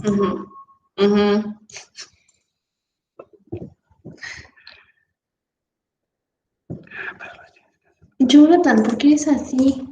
Ujú, ujú. Jonathan, ¿por qué es así?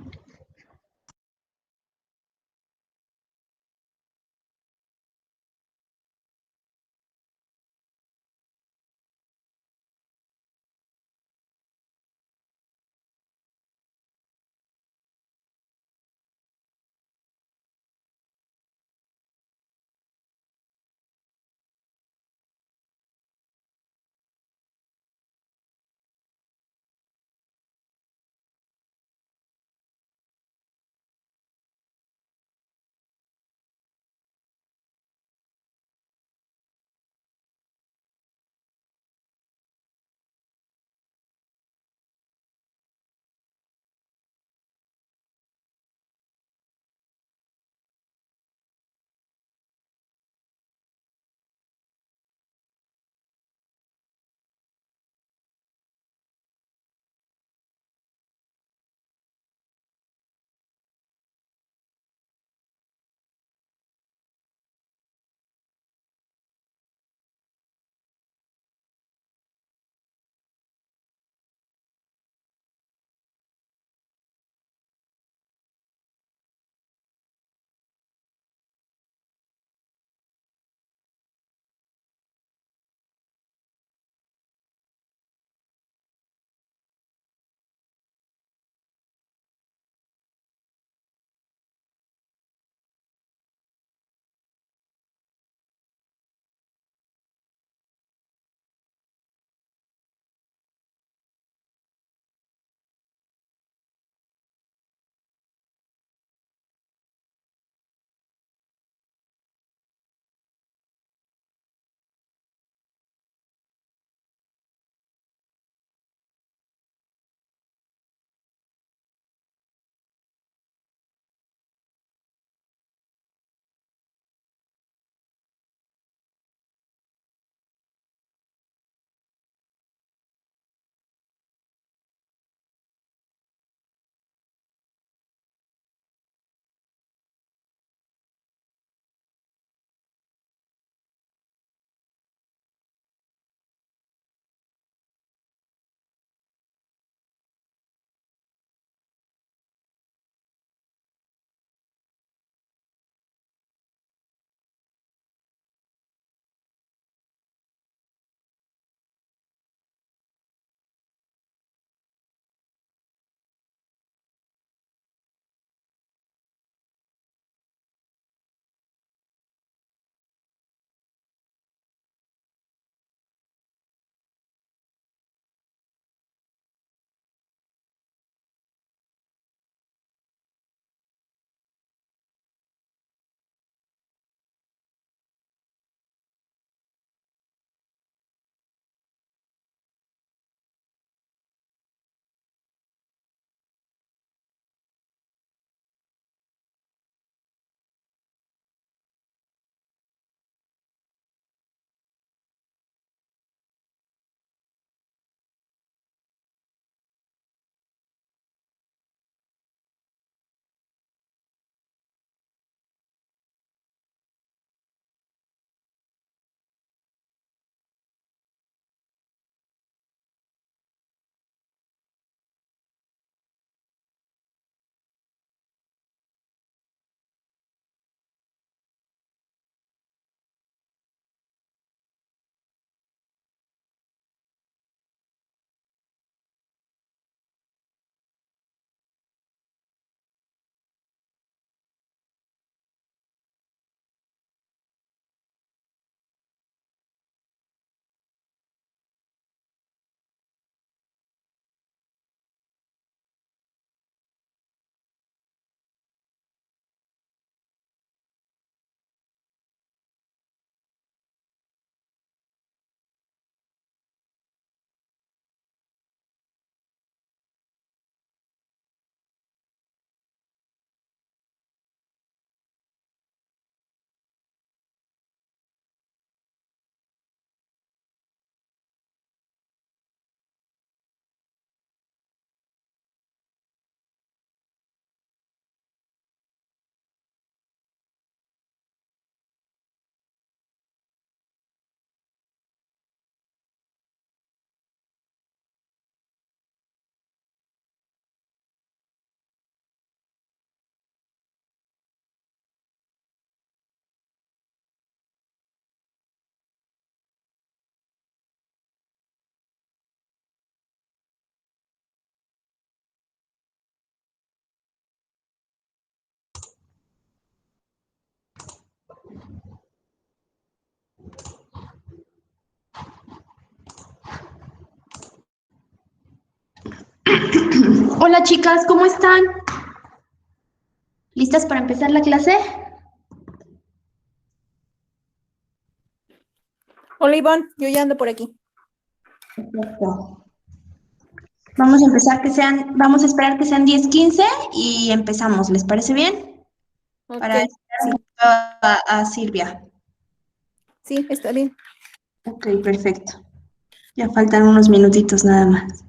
Hola chicas, ¿cómo están? ¿Listas para empezar la clase? Hola Ivonne, yo ya ando por aquí. Perfecto. Vamos a empezar vamos a esperar que sean 10:15 y empezamos, ¿les parece bien? Ok, Para esperar un sí, poquito a Silvia. sí, está bien. Ok, perfecto. Ya faltan unos minutitos nada más.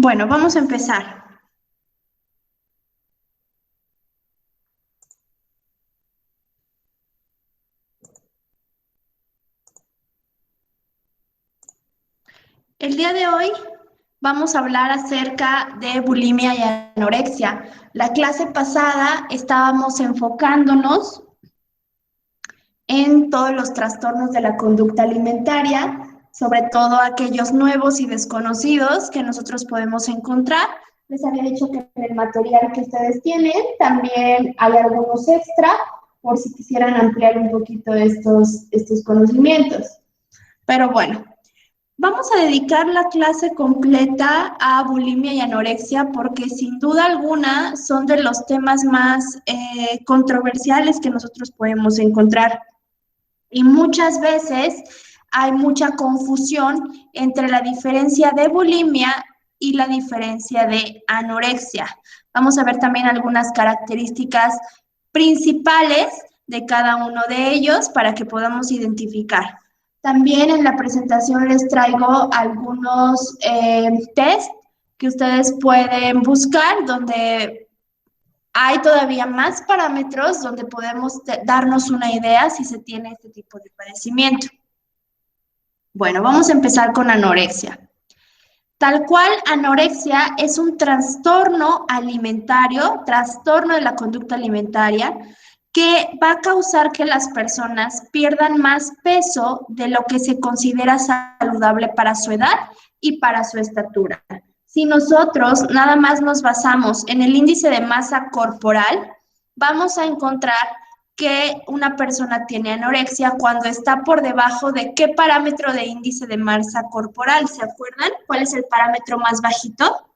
Bueno, vamos a empezar. El día de hoy vamos a hablar acerca de bulimia y anorexia. La clase pasada estábamos enfocándonos en todos los trastornos de la conducta alimentaria, sobre todo aquellos nuevos y desconocidos que nosotros podemos encontrar. Les había dicho que en el material que ustedes tienen también hay algunos extra por si quisieran ampliar un poquito estos conocimientos. Pero bueno, vamos a dedicar la clase completa a bulimia y anorexia porque sin duda alguna son de los temas más controversiales que nosotros podemos encontrar. Y muchas veces hay mucha confusión entre la diferencia de bulimia y la diferencia de anorexia. Vamos a ver también algunas características principales de cada uno de ellos para que podamos identificar. También en la presentación les traigo algunos test que ustedes pueden buscar donde hay todavía más parámetros donde podemos darnos una idea si se tiene este tipo de padecimiento. Bueno, vamos a empezar con anorexia. Tal cual, anorexia es un trastorno alimentario, trastorno de la conducta alimentaria, que va a causar que las personas pierdan más peso de lo que se considera saludable para su edad y para su estatura. Si nosotros nada más nos basamos en el índice de masa corporal, vamos a encontrar que una persona tiene anorexia cuando está por debajo de qué parámetro de índice de masa corporal. ¿Se acuerdan? ¿Cuál es el parámetro más bajito?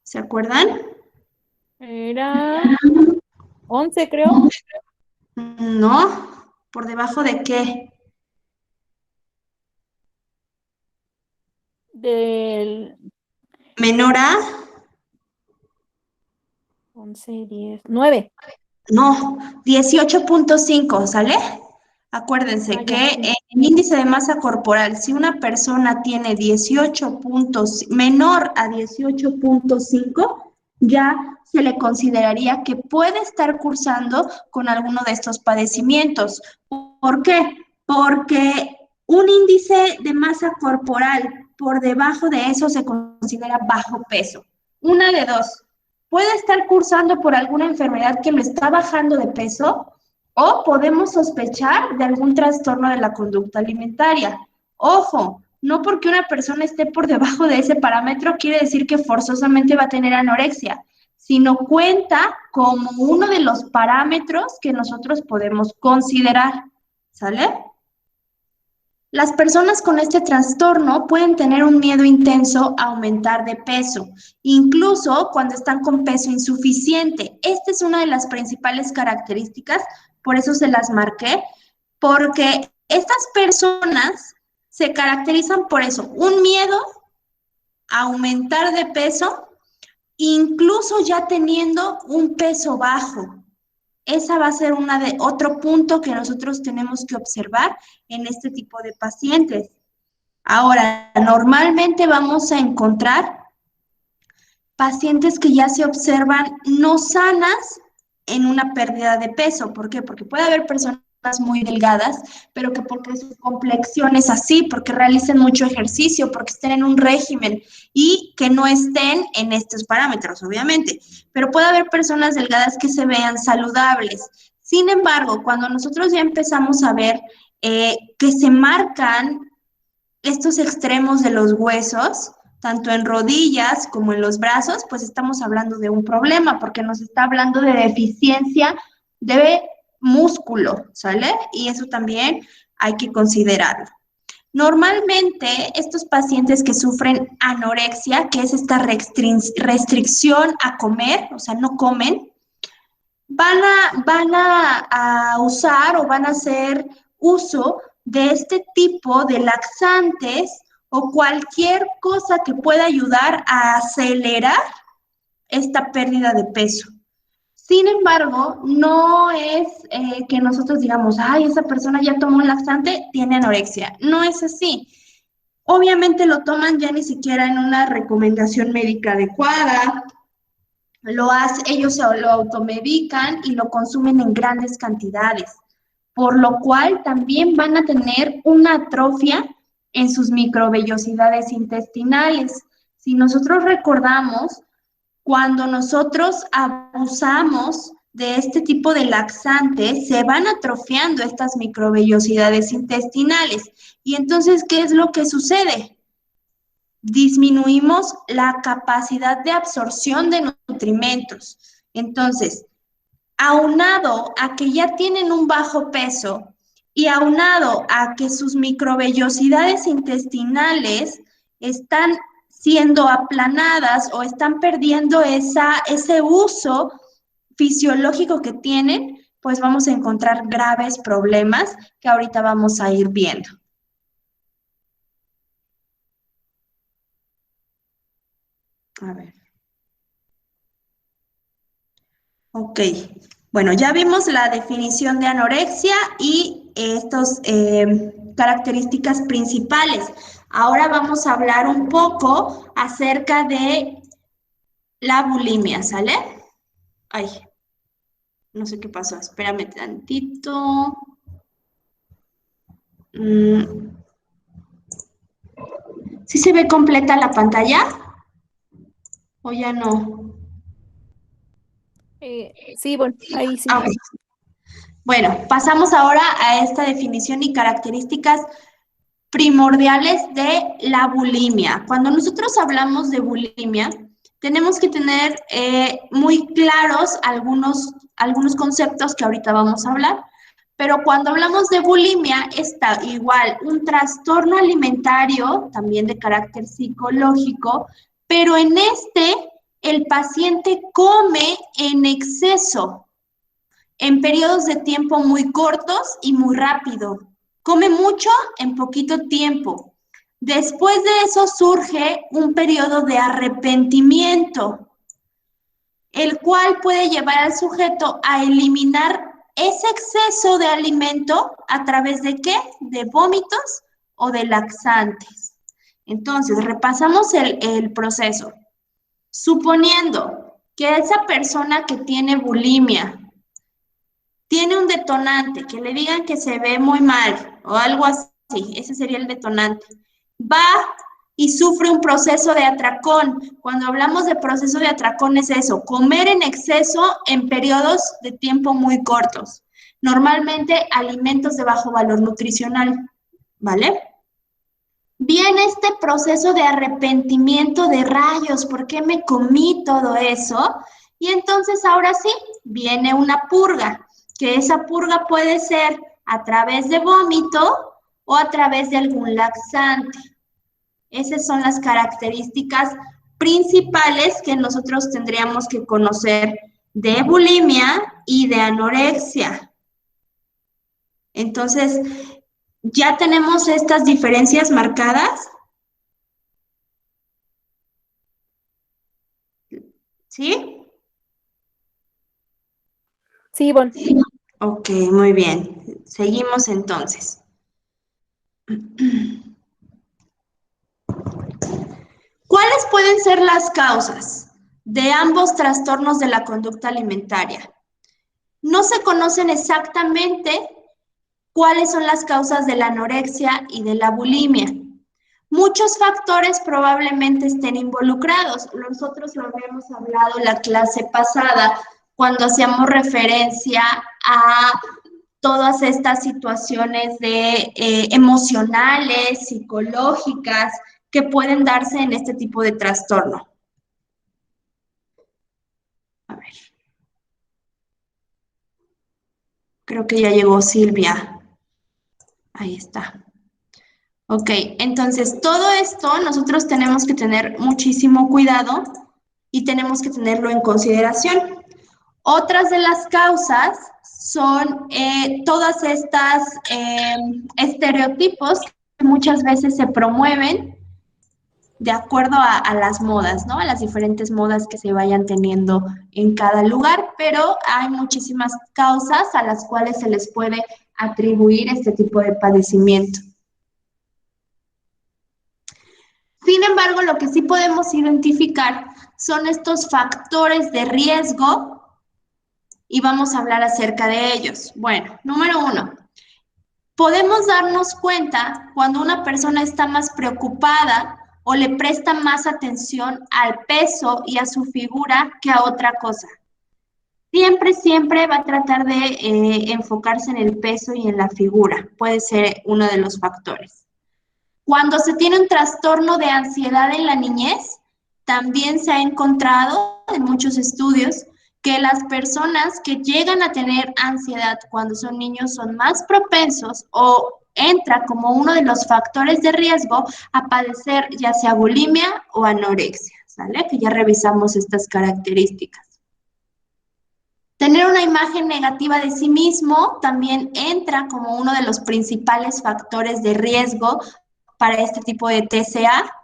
¿Se acuerdan? Era 11, creo. No, ¿por debajo de qué? Del ¿Menor a? 11, 10, 9. No, 18.5, ¿sale? Ah, Acuérdense ya, que sí. en índice de masa corporal, si una persona tiene 18 puntos, menor a 18.5, ya se le consideraría que puede estar cursando con alguno de estos padecimientos. ¿Por qué? Porque un índice de masa corporal por debajo de eso se considera bajo peso. Una de dos, puede estar cursando por alguna enfermedad que lo está bajando de peso o podemos sospechar de algún trastorno de la conducta alimentaria. Ojo, no porque una persona esté por debajo de ese parámetro quiere decir que forzosamente va a tener anorexia, sino cuenta como uno de los parámetros que nosotros podemos considerar. ¿Sale? Las personas con este trastorno pueden tener un miedo intenso a aumentar de peso, incluso cuando están con peso insuficiente. Esta es una de las principales características, por eso se las marqué, porque estas personas se caracterizan por eso, un miedo a aumentar de peso, incluso ya teniendo un peso bajo. Esa va a ser otro punto que nosotros tenemos que observar en este tipo de pacientes. Ahora, normalmente vamos a encontrar pacientes que ya se observan no sanas en una pérdida de peso. ¿Por qué? Porque puede haber personas muy delgadas, pero que porque su complexión es así, porque realicen mucho ejercicio, porque estén en un régimen y que no estén en estos parámetros, obviamente. Pero puede haber personas delgadas que se vean saludables. Sin embargo, cuando nosotros ya empezamos a ver que se marcan estos extremos de los huesos, tanto en rodillas como en los brazos, pues estamos hablando de un problema porque nos está hablando de deficiencia de músculo, ¿sale? Y eso también hay que considerarlo. Normalmente, estos pacientes que sufren anorexia, que es esta restricción a comer, o sea, no comen, van a usar o van a hacer uso de este tipo de laxantes o cualquier cosa que pueda ayudar a acelerar esta pérdida de peso. Sin embargo, no es que nosotros digamos, ay, esa persona ya tomó un laxante, tiene anorexia. No es así. Obviamente lo toman ya ni siquiera en una recomendación médica adecuada, ellos se lo automedican y lo consumen en grandes cantidades, por lo cual también van a tener una atrofia en sus microvellosidades intestinales. Si nosotros recordamos, cuando nosotros abusamos de este tipo de laxantes, se van atrofiando estas microvellosidades intestinales. Y entonces, ¿qué es lo que sucede? Disminuimos la capacidad de absorción de nutrimentos. Entonces, aunado a que ya tienen un bajo peso y aunado a que sus microvellosidades intestinales están siendo aplanadas o están perdiendo ese uso fisiológico que tienen, pues vamos a Ujú. encontrar graves problemas que ahorita vamos a ir viendo. A ver. Ok. Bueno, ya vimos la definición de anorexia y estas características principales. Ahora vamos a hablar un poco acerca de la bulimia, ¿sale? Ay, no sé qué pasó. Espérame tantito. Mm, ¿Sí se ve completa la pantalla? ¿O ya no? Sí, bueno, ahí Ah, sí. ok. Bueno, pasamos ahora a esta definición y características primordiales de la bulimia. Cuando nosotros hablamos de bulimia, tenemos que tener muy claros algunos conceptos que ahorita vamos a hablar, pero cuando hablamos de bulimia está igual un trastorno alimentario, también de carácter psicológico, pero en este el paciente come en exceso en periodos de tiempo muy cortos y muy rápido. Come mucho en poquito tiempo. Después de eso surge un periodo de arrepentimiento, el cual puede llevar al sujeto a eliminar ese exceso de alimento a través de ¿qué? De vómitos o de laxantes. Entonces, repasamos el proceso. Suponiendo que esa persona que tiene bulimia tiene un detonante, que le digan que se ve muy mal o algo así, ese sería el detonante. Va y sufre un proceso de atracón. Cuando hablamos de proceso de atracón es eso, comer en exceso en periodos de tiempo muy cortos. Normalmente alimentos de bajo valor nutricional, ¿vale? Viene este proceso de arrepentimiento de rayos, ¿por qué me comí todo eso? Y entonces ahora sí, viene una purga, que esa purga puede ser a través de vómito o a través de algún laxante. Esas son las características principales que nosotros tendríamos que conocer de bulimia y de anorexia. Entonces, ya tenemos estas diferencias marcadas. ¿Sí? Sí, bueno. Ok, muy bien. Seguimos entonces. ¿Cuáles pueden ser las causas de ambos trastornos de la conducta alimentaria? No se conocen exactamente cuáles son las causas de la anorexia y de la bulimia. Muchos factores probablemente estén involucrados. Nosotros lo habíamos hablado la clase pasada cuando hacíamos referencia a todas estas situaciones de emocionales, psicológicas, que pueden darse en este tipo de trastorno. A ver, creo que ya llegó Silvia. Ahí está. Ok, entonces todo esto nosotros tenemos que tener muchísimo cuidado y tenemos que tenerlo en consideración. Otras de las causas son todas estas estereotipos que muchas veces se promueven de acuerdo a las modas, ¿no? A las diferentes modas que se vayan teniendo en cada lugar, pero hay muchísimas causas a las cuales se les puede atribuir este tipo de padecimiento. Sin embargo, lo que sí podemos identificar son estos factores de riesgo y vamos a hablar acerca de ellos. Bueno, número 1, podemos darnos cuenta cuando una persona está más preocupada o le presta más atención al peso y a su figura que a otra cosa. Siempre, siempre va a tratar de enfocarse en el peso y en la figura. Puede ser uno de los factores. Cuando se tiene un trastorno de ansiedad en la niñez, también se ha encontrado en muchos estudios que las personas que llegan a tener ansiedad cuando son niños son más propensos o entra como uno de los factores de riesgo a padecer ya sea bulimia o anorexia, ¿sale? Que ya revisamos estas características. Tener una imagen negativa de sí mismo también entra como uno de los principales factores de riesgo para este tipo de TCA.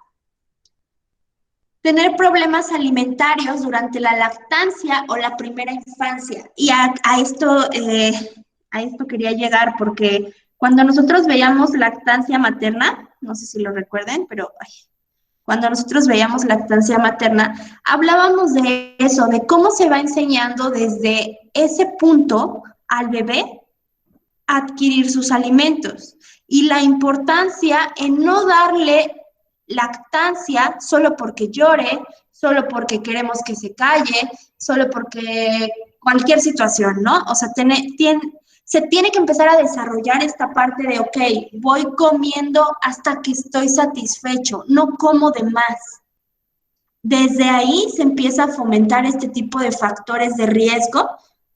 Tener problemas alimentarios durante la lactancia o la primera infancia. Y a esto quería llegar porque cuando nosotros veíamos lactancia materna, no sé si lo recuerden, pero cuando nosotros veíamos lactancia materna, hablábamos de eso, de cómo se va enseñando desde ese punto al bebé a adquirir sus alimentos y la importancia en no darle lactancia solo porque llore, solo porque queremos que se calle, solo porque cualquier situación, ¿no? O sea, se tiene que empezar a desarrollar esta parte de, ok, voy comiendo hasta que estoy satisfecho, no como de más. Desde ahí se empieza a fomentar este tipo de factores de riesgo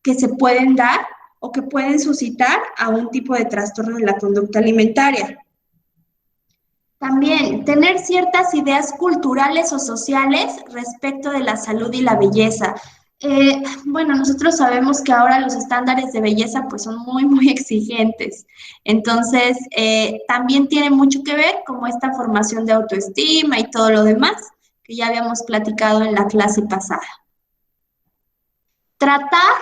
que se pueden dar o que pueden suscitar a un tipo de trastorno de la conducta alimentaria. También tener ciertas ideas culturales o sociales respecto de la salud y la belleza. Bueno, nosotros sabemos que ahora los estándares de belleza pues son muy, muy exigentes. Entonces, también tiene mucho que ver como esta formación de autoestima y todo lo demás que ya habíamos platicado en la clase pasada. Tratar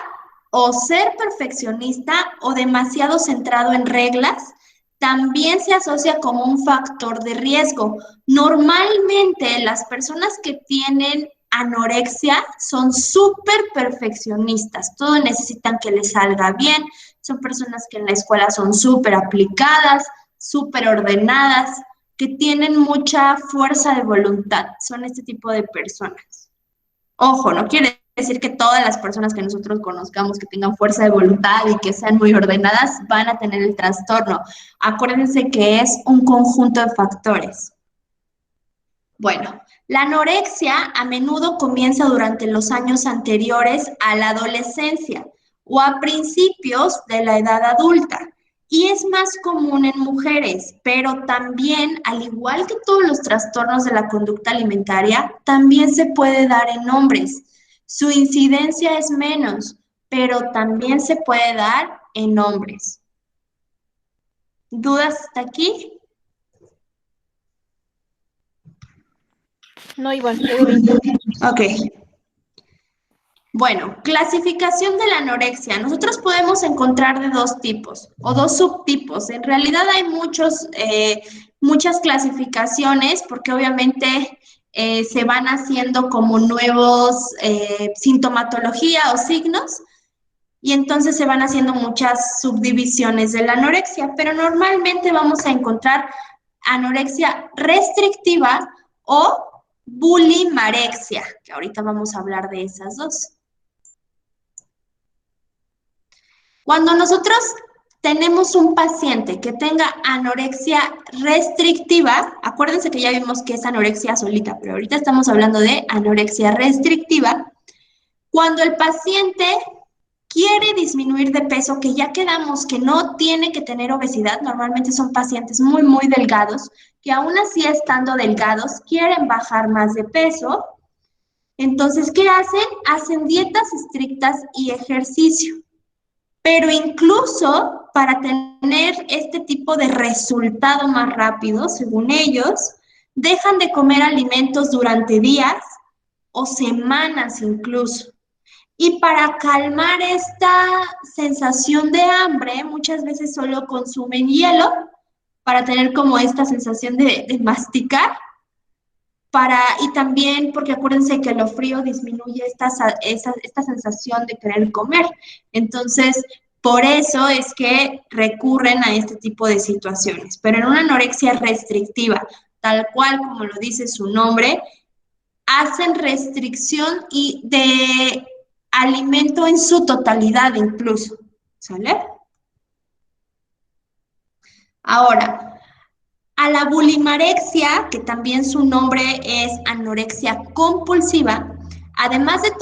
o ser perfeccionista o demasiado centrado en reglas también se asocia como un factor de riesgo. Normalmente las personas que tienen anorexia son súper perfeccionistas, todo necesitan que les salga bien, son personas que en la escuela son súper aplicadas, súper ordenadas, que tienen mucha fuerza de voluntad, son este tipo de personas. Ojo, no quiere decir que todas las personas que nosotros conozcamos que tengan fuerza de voluntad y que sean muy ordenadas van a tener el trastorno. Acuérdense que es un conjunto de factores. Bueno, la anorexia a menudo comienza durante los años anteriores a la adolescencia o a principios de la edad adulta y es más común en mujeres, pero también, al igual que todos los trastornos de la conducta alimentaria, también se puede dar en hombres. Su incidencia es menos, pero también se puede dar en hombres. ¿Dudas hasta aquí? No, Ivonne, todo bien. Ok. Bueno, clasificación de la anorexia. Nosotros podemos encontrar de dos tipos o dos subtipos. En realidad hay muchas clasificaciones porque obviamente se van haciendo como nuevos sintomatología o signos y entonces se van haciendo muchas subdivisiones de la anorexia, pero normalmente vamos a encontrar anorexia restrictiva o bulimarexia, que ahorita vamos a hablar de esas dos. Cuando nosotros tenemos un paciente que tenga anorexia restrictiva, acuérdense que ya vimos que es anorexia solita, pero ahorita estamos hablando de anorexia restrictiva. Cuando el paciente quiere disminuir de peso, que ya quedamos que no tiene que tener obesidad, normalmente son pacientes muy, muy delgados, que aún así estando delgados quieren bajar más de peso. Entonces, ¿qué hacen? Hacen dietas estrictas y ejercicio. Pero incluso para tener este tipo de resultado más rápido, según ellos, dejan de comer alimentos durante días o semanas incluso. Y para calmar esta sensación de hambre, muchas veces solo consumen hielo para tener como esta sensación de masticar. Y también porque acuérdense que lo frío disminuye esta sensación de querer comer. Entonces, por eso es que recurren a este tipo de situaciones. Pero en una anorexia restrictiva, tal cual como lo dice su nombre, hacen restricción y de alimento en su totalidad incluso. ¿Sale? Ahora, a la bulimarexia, que también su nombre es anorexia compulsiva, además de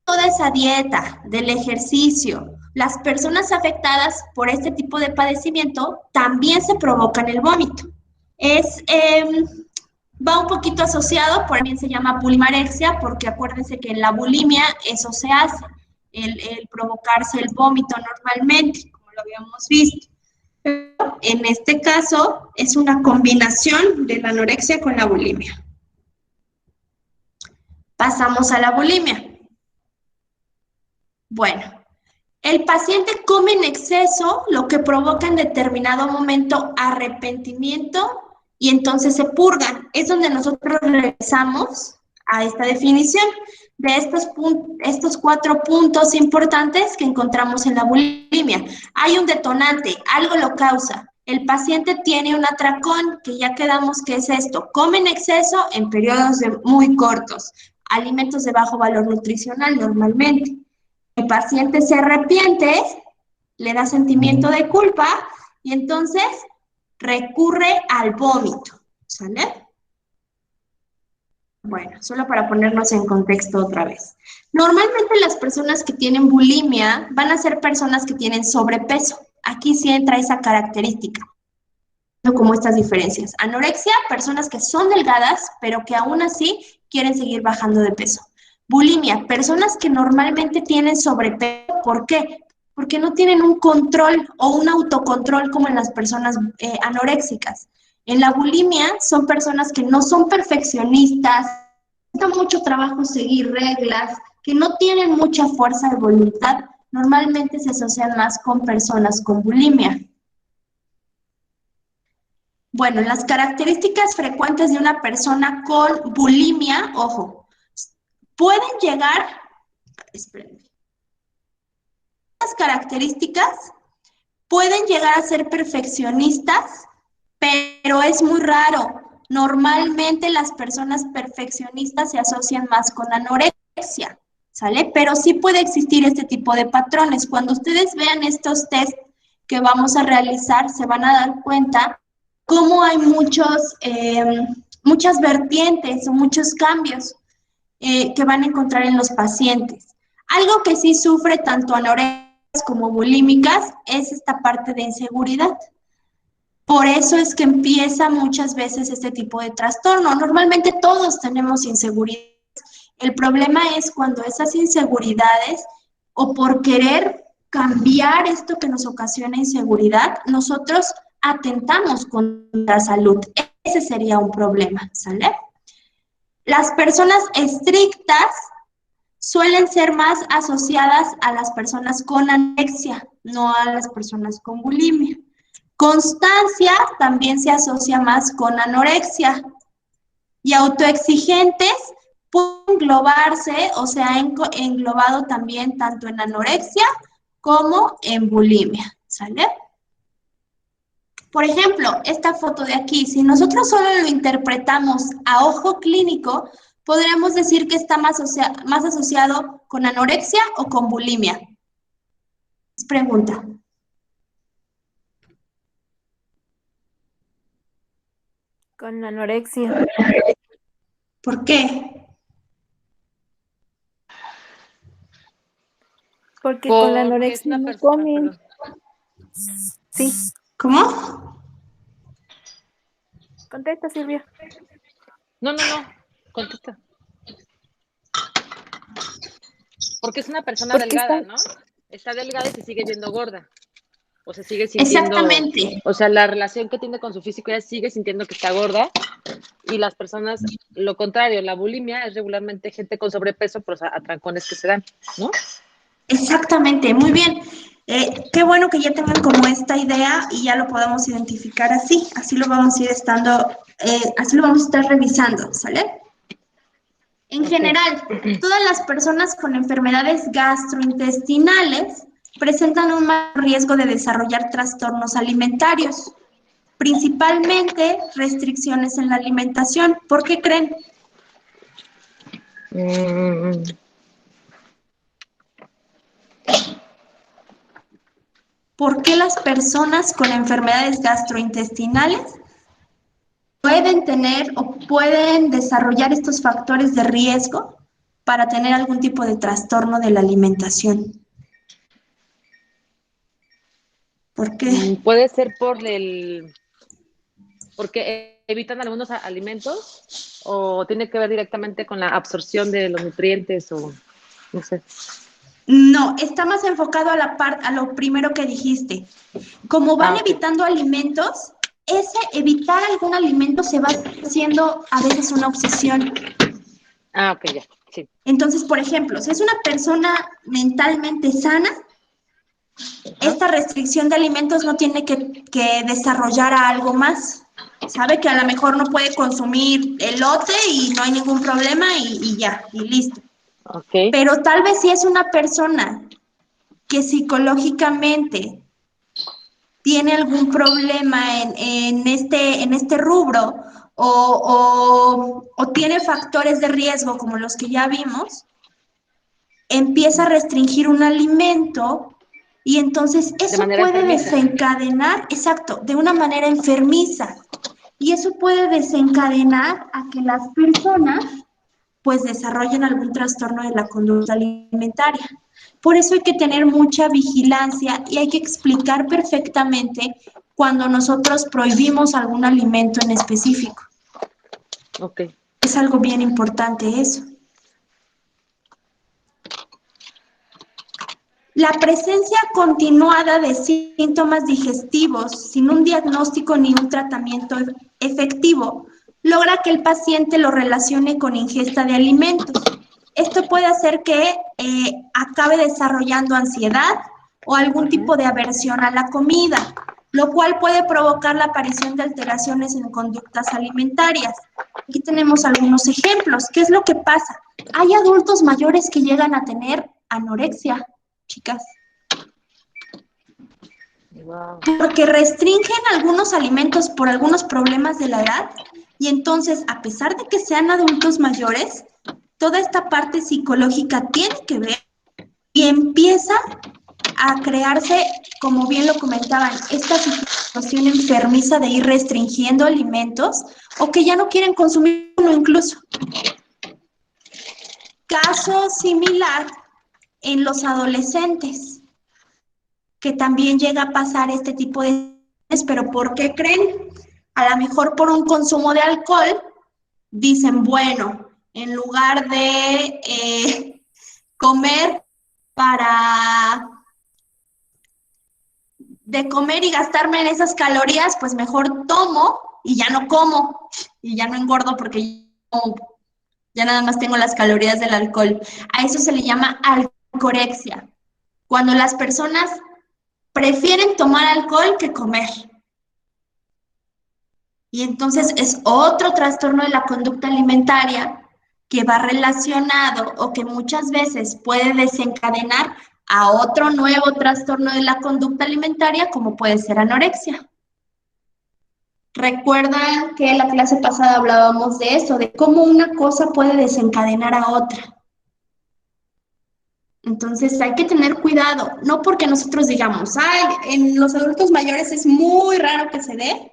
toda esa dieta, del ejercicio, las personas afectadas por este tipo de padecimiento también se provocan el vómito. Va un poquito asociado, por también se llama bulimarexia, porque acuérdense que en la bulimia eso se hace, el provocarse el vómito normalmente, como lo habíamos visto. en este caso es una combinación de la anorexia con la bulimia. Pasamos a la bulimia. Bueno, el paciente come en exceso, lo que provoca en determinado momento arrepentimiento y entonces se purgan. Es donde nosotros regresamos a esta definición de estos 4 puntos importantes que encontramos en la bulimia. Hay un detonante, algo lo causa. El paciente tiene un atracón, que ya quedamos que es esto, come en exceso en periodos muy cortos, alimentos de bajo valor nutricional normalmente. El paciente se arrepiente, le da sentimiento de culpa y entonces recurre al vómito, ¿sale? Bueno, solo para ponernos en contexto otra vez. Normalmente las personas que tienen bulimia van a ser personas que tienen sobrepeso. Aquí sí entra esa característica, como estas diferencias. Anorexia, personas que son delgadas, pero que aún así quieren seguir bajando de peso. Bulimia, personas que normalmente tienen sobrepeso. ¿Por qué? Porque no tienen un control o un autocontrol como en las personas anoréxicas. En la bulimia son personas que no son perfeccionistas, cuesta mucho trabajo seguir reglas, que no tienen mucha fuerza de voluntad, normalmente se asocian más con personas con bulimia. Bueno, las características frecuentes de una persona con bulimia, ojo, pueden llegar, espérenme, las características pueden llegar a ser perfeccionistas, pero es muy raro. Normalmente las personas perfeccionistas se asocian más con anorexia, ¿sale? Pero sí puede existir este tipo de patrones. Cuando ustedes vean estos test que vamos a realizar, se van a dar cuenta cómo hay muchas vertientes o muchos cambios que van a encontrar en los pacientes. Algo que sí sufre tanto anorexias como bulímicas es esta parte de inseguridad. Por eso es que empieza muchas veces este tipo de trastorno. Normalmente todos tenemos inseguridades. El problema es cuando esas inseguridades o por querer cambiar esto que nos ocasiona inseguridad, nosotros atentamos contra la salud. Ese sería un problema, ¿sale? Las personas estrictas suelen ser más asociadas a las personas con anorexia, no a las personas con bulimia. Constancia también se asocia más con anorexia. Y autoexigentes pueden englobarse o se ha englobado también tanto en anorexia como en bulimia, ¿sale? Por ejemplo, esta foto de aquí, si nosotros solo lo interpretamos a ojo clínico, podríamos decir que está más asociado con anorexia o con bulimia. Pregunta. Con anorexia. ¿Por qué? Porque con la Porque es anorexia una no persona, comen. Sí. ¿Cómo? Contesta, Silvia. No, contesta. Porque es una persona Porque está... delgada, ¿no? Está delgada y se sigue viendo gorda. O se sigue sintiendo, Exactamente. o sea, la relación que tiene con su físico, ella sigue sintiendo que está gorda. Y las personas, lo contrario, la bulimia es regularmente gente con sobrepeso, pero atracones que se dan, ¿no? Exactamente, muy bien. Qué bueno que ya tengan como esta idea y ya lo podamos identificar así. Así lo vamos a ir así lo vamos a estar revisando, ¿sale? En general, todas las personas con enfermedades gastrointestinales presentan un mayor riesgo de desarrollar trastornos alimentarios, principalmente restricciones en la alimentación. ¿Por qué creen? ¿Por qué las personas con enfermedades gastrointestinales pueden tener o pueden desarrollar estos factores de riesgo para tener algún tipo de trastorno de la alimentación? ¿Por qué? Puede ser porque evitan algunos alimentos o tiene que ver directamente con la absorción de los nutrientes o no sé. No, está más enfocado a lo primero que dijiste. Como van Ok. evitando alimentos, ese evitar algún alimento se va haciendo a veces una obsesión. Ok, ya. Sí. Entonces, por ejemplo, si es una persona mentalmente sana, Ajá. esta restricción de alimentos no tiene que desarrollar a algo más. Sabe que a lo mejor no puede consumir elote y no hay ningún problema y ya, y listo. Ok. Pero tal vez si es una persona que psicológicamente tiene algún problema en este rubro o tiene factores de riesgo como los que ya vimos, empieza a restringir un alimento y entonces De eso manera puede enfermiza. desencadenar, exacto, de una manera enfermiza. Y eso puede desencadenar a que las personas pues desarrollen algún trastorno de la conducta alimentaria. Por eso hay que tener mucha vigilancia y hay que explicar perfectamente cuando nosotros prohibimos algún alimento en específico. Ok. Es algo bien importante eso. La presencia continuada de síntomas digestivos sin un diagnóstico ni un tratamiento efectivo logra que el paciente lo relacione con ingesta de alimentos. Esto puede hacer que acabe desarrollando ansiedad o algún tipo Ujú. de aversión a la comida, lo cual puede provocar la aparición de alteraciones en conductas alimentarias. Aquí tenemos algunos ejemplos. ¿Qué es lo que pasa? Hay adultos mayores que llegan a tener anorexia, chicas, Wow. porque restringen algunos alimentos por algunos problemas de la edad y entonces, a pesar de que sean adultos mayores, toda esta parte psicológica tiene que ver y empieza a crearse, como bien lo comentaban, esta situación enfermiza de ir restringiendo alimentos o que ya no quieren consumir uno incluso. Caso similar en los adolescentes, que también llega a pasar este tipo de cosas, pero ¿por qué creen? A lo mejor por un consumo de alcohol, dicen, bueno, en lugar de comer para de comer y gastarme en esas calorías, pues mejor tomo y ya no como y ya no engordo porque ya nada más tengo las calorías del alcohol. A eso se le llama alcorexia, cuando las personas prefieren tomar alcohol que comer. Y entonces es otro trastorno de la conducta alimentaria que va relacionado o que muchas veces puede desencadenar a otro nuevo trastorno de la conducta alimentaria, como puede ser anorexia. Recuerdan que en la clase pasada hablábamos de eso, de cómo una cosa puede desencadenar a otra. Entonces hay que tener cuidado, no porque nosotros digamos, ay, en los adultos mayores es muy raro que se dé,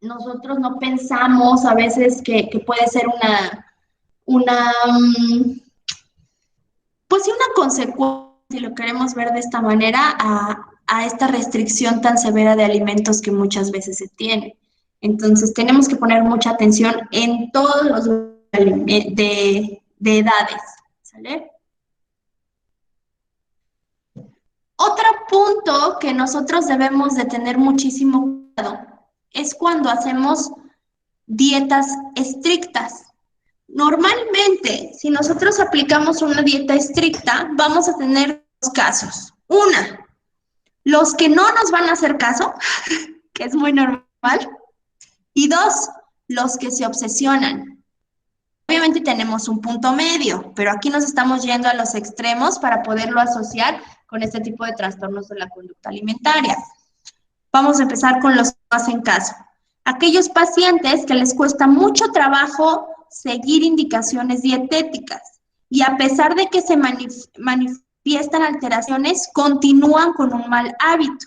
nosotros no pensamos a veces que puede ser una, pues sí, una consecuencia, si lo queremos ver de esta manera, a esta restricción tan severa de alimentos que muchas veces se tiene. Entonces tenemos que poner mucha atención en todos los de edades, ¿sale? Otro punto que nosotros debemos de tener muchísimo cuidado es cuando hacemos dietas estrictas. Normalmente, si nosotros aplicamos una dieta estricta, vamos a tener dos casos. Una, los que no nos van a hacer caso, que es muy normal. Y dos, los que se obsesionan. Obviamente tenemos un punto medio, pero aquí nos estamos yendo a los extremos para poderlo asociar con este tipo de trastornos de la conducta alimentaria. Vamos a empezar con los que no hacen caso. Aquellos pacientes que les cuesta mucho trabajo seguir indicaciones dietéticas y a pesar de que se manifiestan alteraciones, continúan con un mal hábito.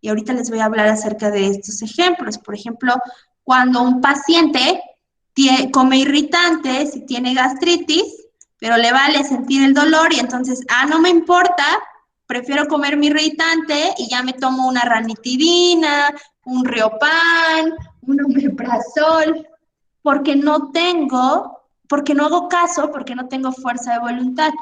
Y ahorita les voy a hablar acerca de estos ejemplos. Por ejemplo, cuando un paciente come irritantes y tiene gastritis, pero le vale sentir el dolor y entonces, no me importa, prefiero comer mi irritante y ya me tomo una ranitidina, un Riopan, un omeprazol, porque no hago caso, porque no tengo fuerza de voluntad.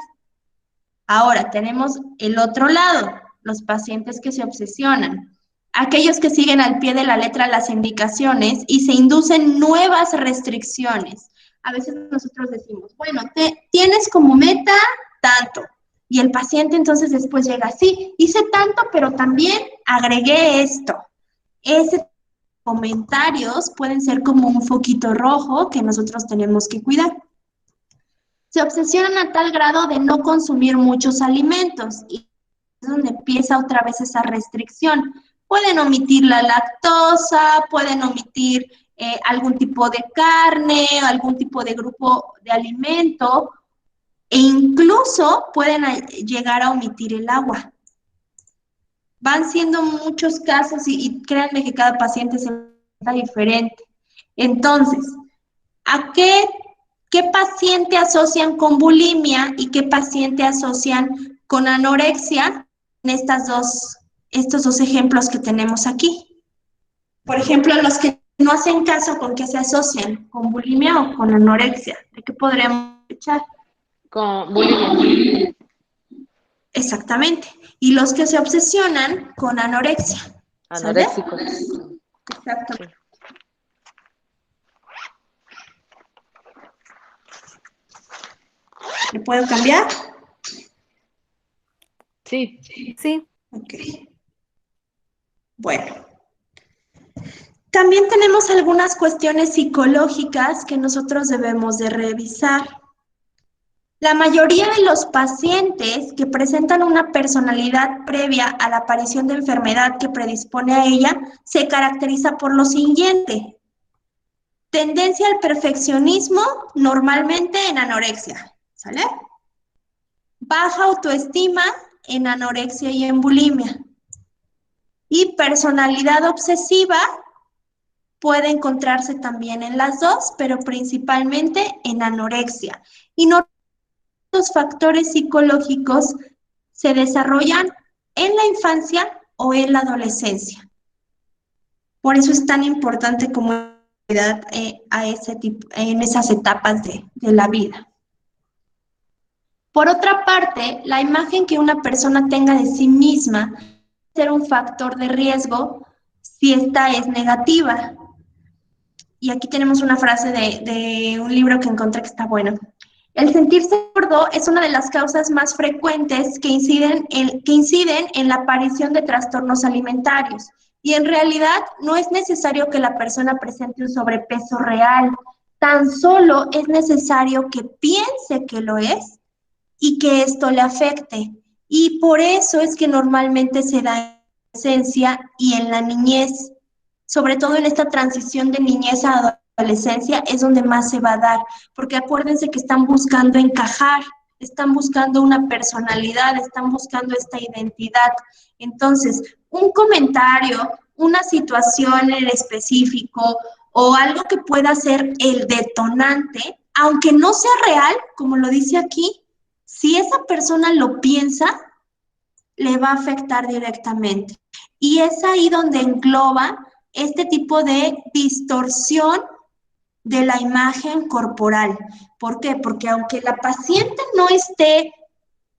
Ahora, tenemos el otro lado, los pacientes que se obsesionan. Aquellos que siguen al pie de la letra las indicaciones y se inducen nuevas restricciones. A veces nosotros decimos, bueno, tienes como meta tanto. Y el paciente entonces después llega, sí, hice tanto, pero también agregué esto. Ese comentarios pueden ser como un foquito rojo que nosotros tenemos que cuidar. Se obsesionan a tal grado de no consumir muchos alimentos y es donde empieza otra vez esa restricción. Pueden omitir la lactosa, pueden omitir algún tipo de carne, algún tipo de grupo de alimento e incluso pueden llegar a omitir el agua. Van siendo muchos casos y créanme que cada paciente se está diferente. Entonces, ¿a qué paciente asocian con bulimia y qué paciente asocian con anorexia en estos dos ejemplos que tenemos aquí? Por ejemplo, los que no hacen caso, ¿con qué se asocian? ¿Con bulimia o con anorexia? ¿De qué podríamos echar? Con bulimia. Exactamente. Y los que se obsesionan con anorexia. ¿Sale? Anoréxicos. Exactamente. ¿Le puedo cambiar? Sí. Sí. Ok. Bueno. También tenemos algunas cuestiones psicológicas que nosotros debemos de revisar. La mayoría de los pacientes que presentan una personalidad previa a la aparición de enfermedad que predispone a ella se caracteriza por lo siguiente. Tendencia al perfeccionismo, normalmente en anorexia, ¿sale? Baja autoestima en anorexia y en bulimia. Y personalidad obsesiva puede encontrarse también en las dos, pero principalmente en anorexia. Y no los factores psicológicos se desarrollan en la infancia o en la adolescencia. Por eso es tan importante como cuidar a ese tipo, en esas etapas de la vida. Por otra parte, la imagen que una persona tenga de sí misma puede ser un factor de riesgo si esta es negativa. Y aquí tenemos una frase de un libro que encontré que está bueno. El sentirse gordo es una de las causas más frecuentes que inciden en la aparición de trastornos alimentarios. Y en realidad no es necesario que la persona presente un sobrepeso real, tan solo es necesario que piense que lo es y que esto le afecte. Y por eso es que normalmente se da en la adolescencia y en la niñez, sobre todo en esta transición de niñez a adolescencia, es donde más se va a dar, porque acuérdense que están buscando encajar, están buscando una personalidad, están buscando esta identidad. Entonces, un comentario, una situación en específico o algo que pueda ser el detonante, aunque no sea real, como lo dice aquí, si esa persona lo piensa, le va a afectar directamente. Y es ahí donde engloba este tipo de distorsión de la imagen corporal. ¿Por qué? Porque aunque la paciente no esté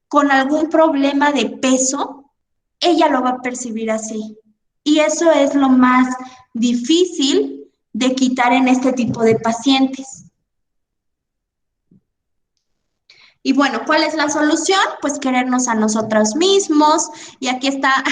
con algún problema de peso, ella lo va a percibir así. Y eso es lo más difícil de quitar en este tipo de pacientes. Y bueno, ¿cuál es la solución? Pues querernos a nosotros mismos. Y aquí está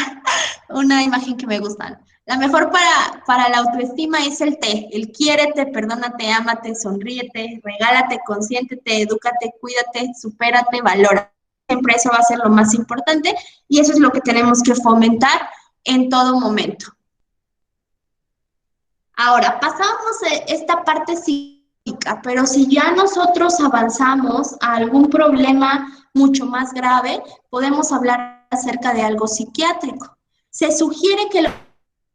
una imagen que me gusta. La mejor para la autoestima es el T. El quiérete, perdónate, ámate, sonríete, regálate, consiéntete, edúcate, cuídate, supérate, valora. Siempre eso va a ser lo más importante y eso es lo que tenemos que fomentar en todo momento. Ahora, pasamos a esta parte psicológica, pero si ya nosotros avanzamos a algún problema mucho más grave, podemos hablar acerca de algo psiquiátrico. Se sugiere que la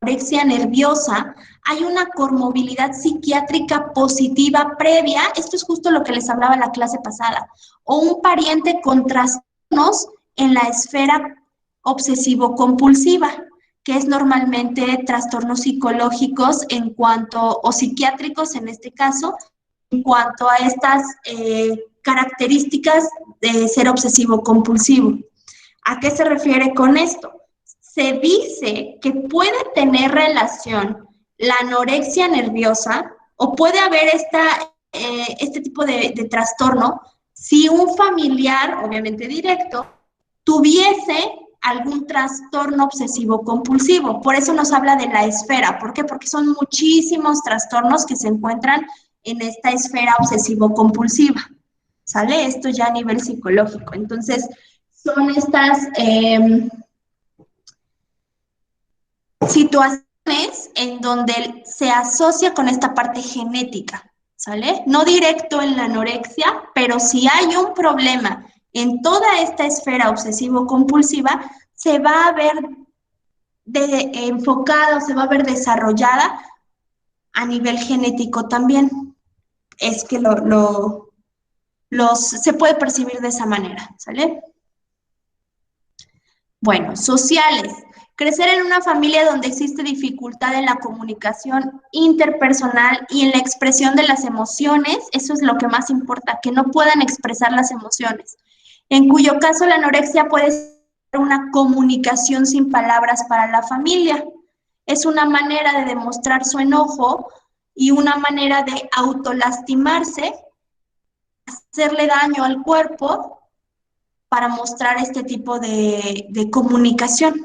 anorexia nerviosa hay una comorbilidad psiquiátrica positiva previa, esto es justo lo que les hablaba en la clase pasada, o un pariente con trastornos en la esfera obsesivo-compulsiva, que es normalmente trastornos psicológicos en cuanto, o psiquiátricos en este caso, en cuanto a estas características de ser obsesivo compulsivo. ¿A qué se refiere con esto? Se dice que puede tener relación la anorexia nerviosa o puede haber este tipo de trastorno si un familiar, obviamente directo, tuviese algún trastorno obsesivo compulsivo. Por eso nos habla de la esfera. ¿Por qué? Porque son muchísimos trastornos que se encuentran en esta esfera obsesivo compulsiva. ¿Sale? Esto ya a nivel psicológico. Entonces, son estas situaciones en donde se asocia con esta parte genética, ¿sale? No directo en la anorexia, pero si hay un problema en toda esta esfera obsesivo-compulsiva, se va a ver enfocada, se va a ver desarrollada a nivel genético también. Es que se puede percibir de esa manera, ¿sale? Bueno, sociales. Crecer en una familia donde existe dificultad en la comunicación interpersonal y en la expresión de las emociones, eso es lo que más importa, que no puedan expresar las emociones, en cuyo caso la anorexia puede ser una comunicación sin palabras para la familia. Es una manera de demostrar su enojo y una manera de autolastimarse, hacerle daño al cuerpo para mostrar este tipo de comunicación.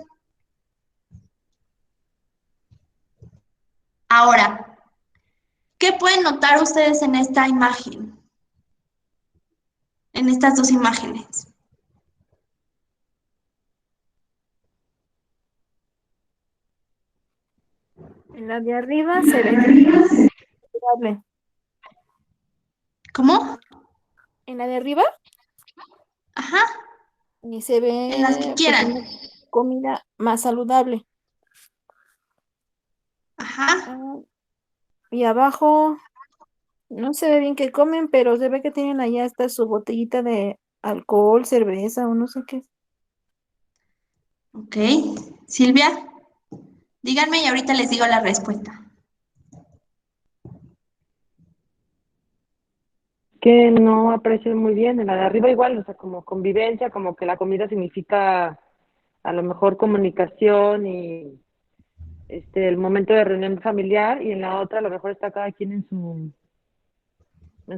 Ahora, ¿qué pueden notar ustedes en esta imagen? En estas dos imágenes. En la de arriba se ve saludable. ¿Cómo? En la de arriba Ajá, y se en las que ve pues quieran. una comida más saludable. Ajá, Ah, y abajo no se ve bien qué comen, pero se ve que tienen allá hasta su botellita de alcohol, cerveza o no sé qué. ok. Silvia, díganme y ahorita les digo la respuesta. Que no aprecio muy bien. En la de arriba igual, o sea, como convivencia, como que la comida significa a lo mejor comunicación y el momento de reunión familiar, y en la otra a lo mejor está cada quien en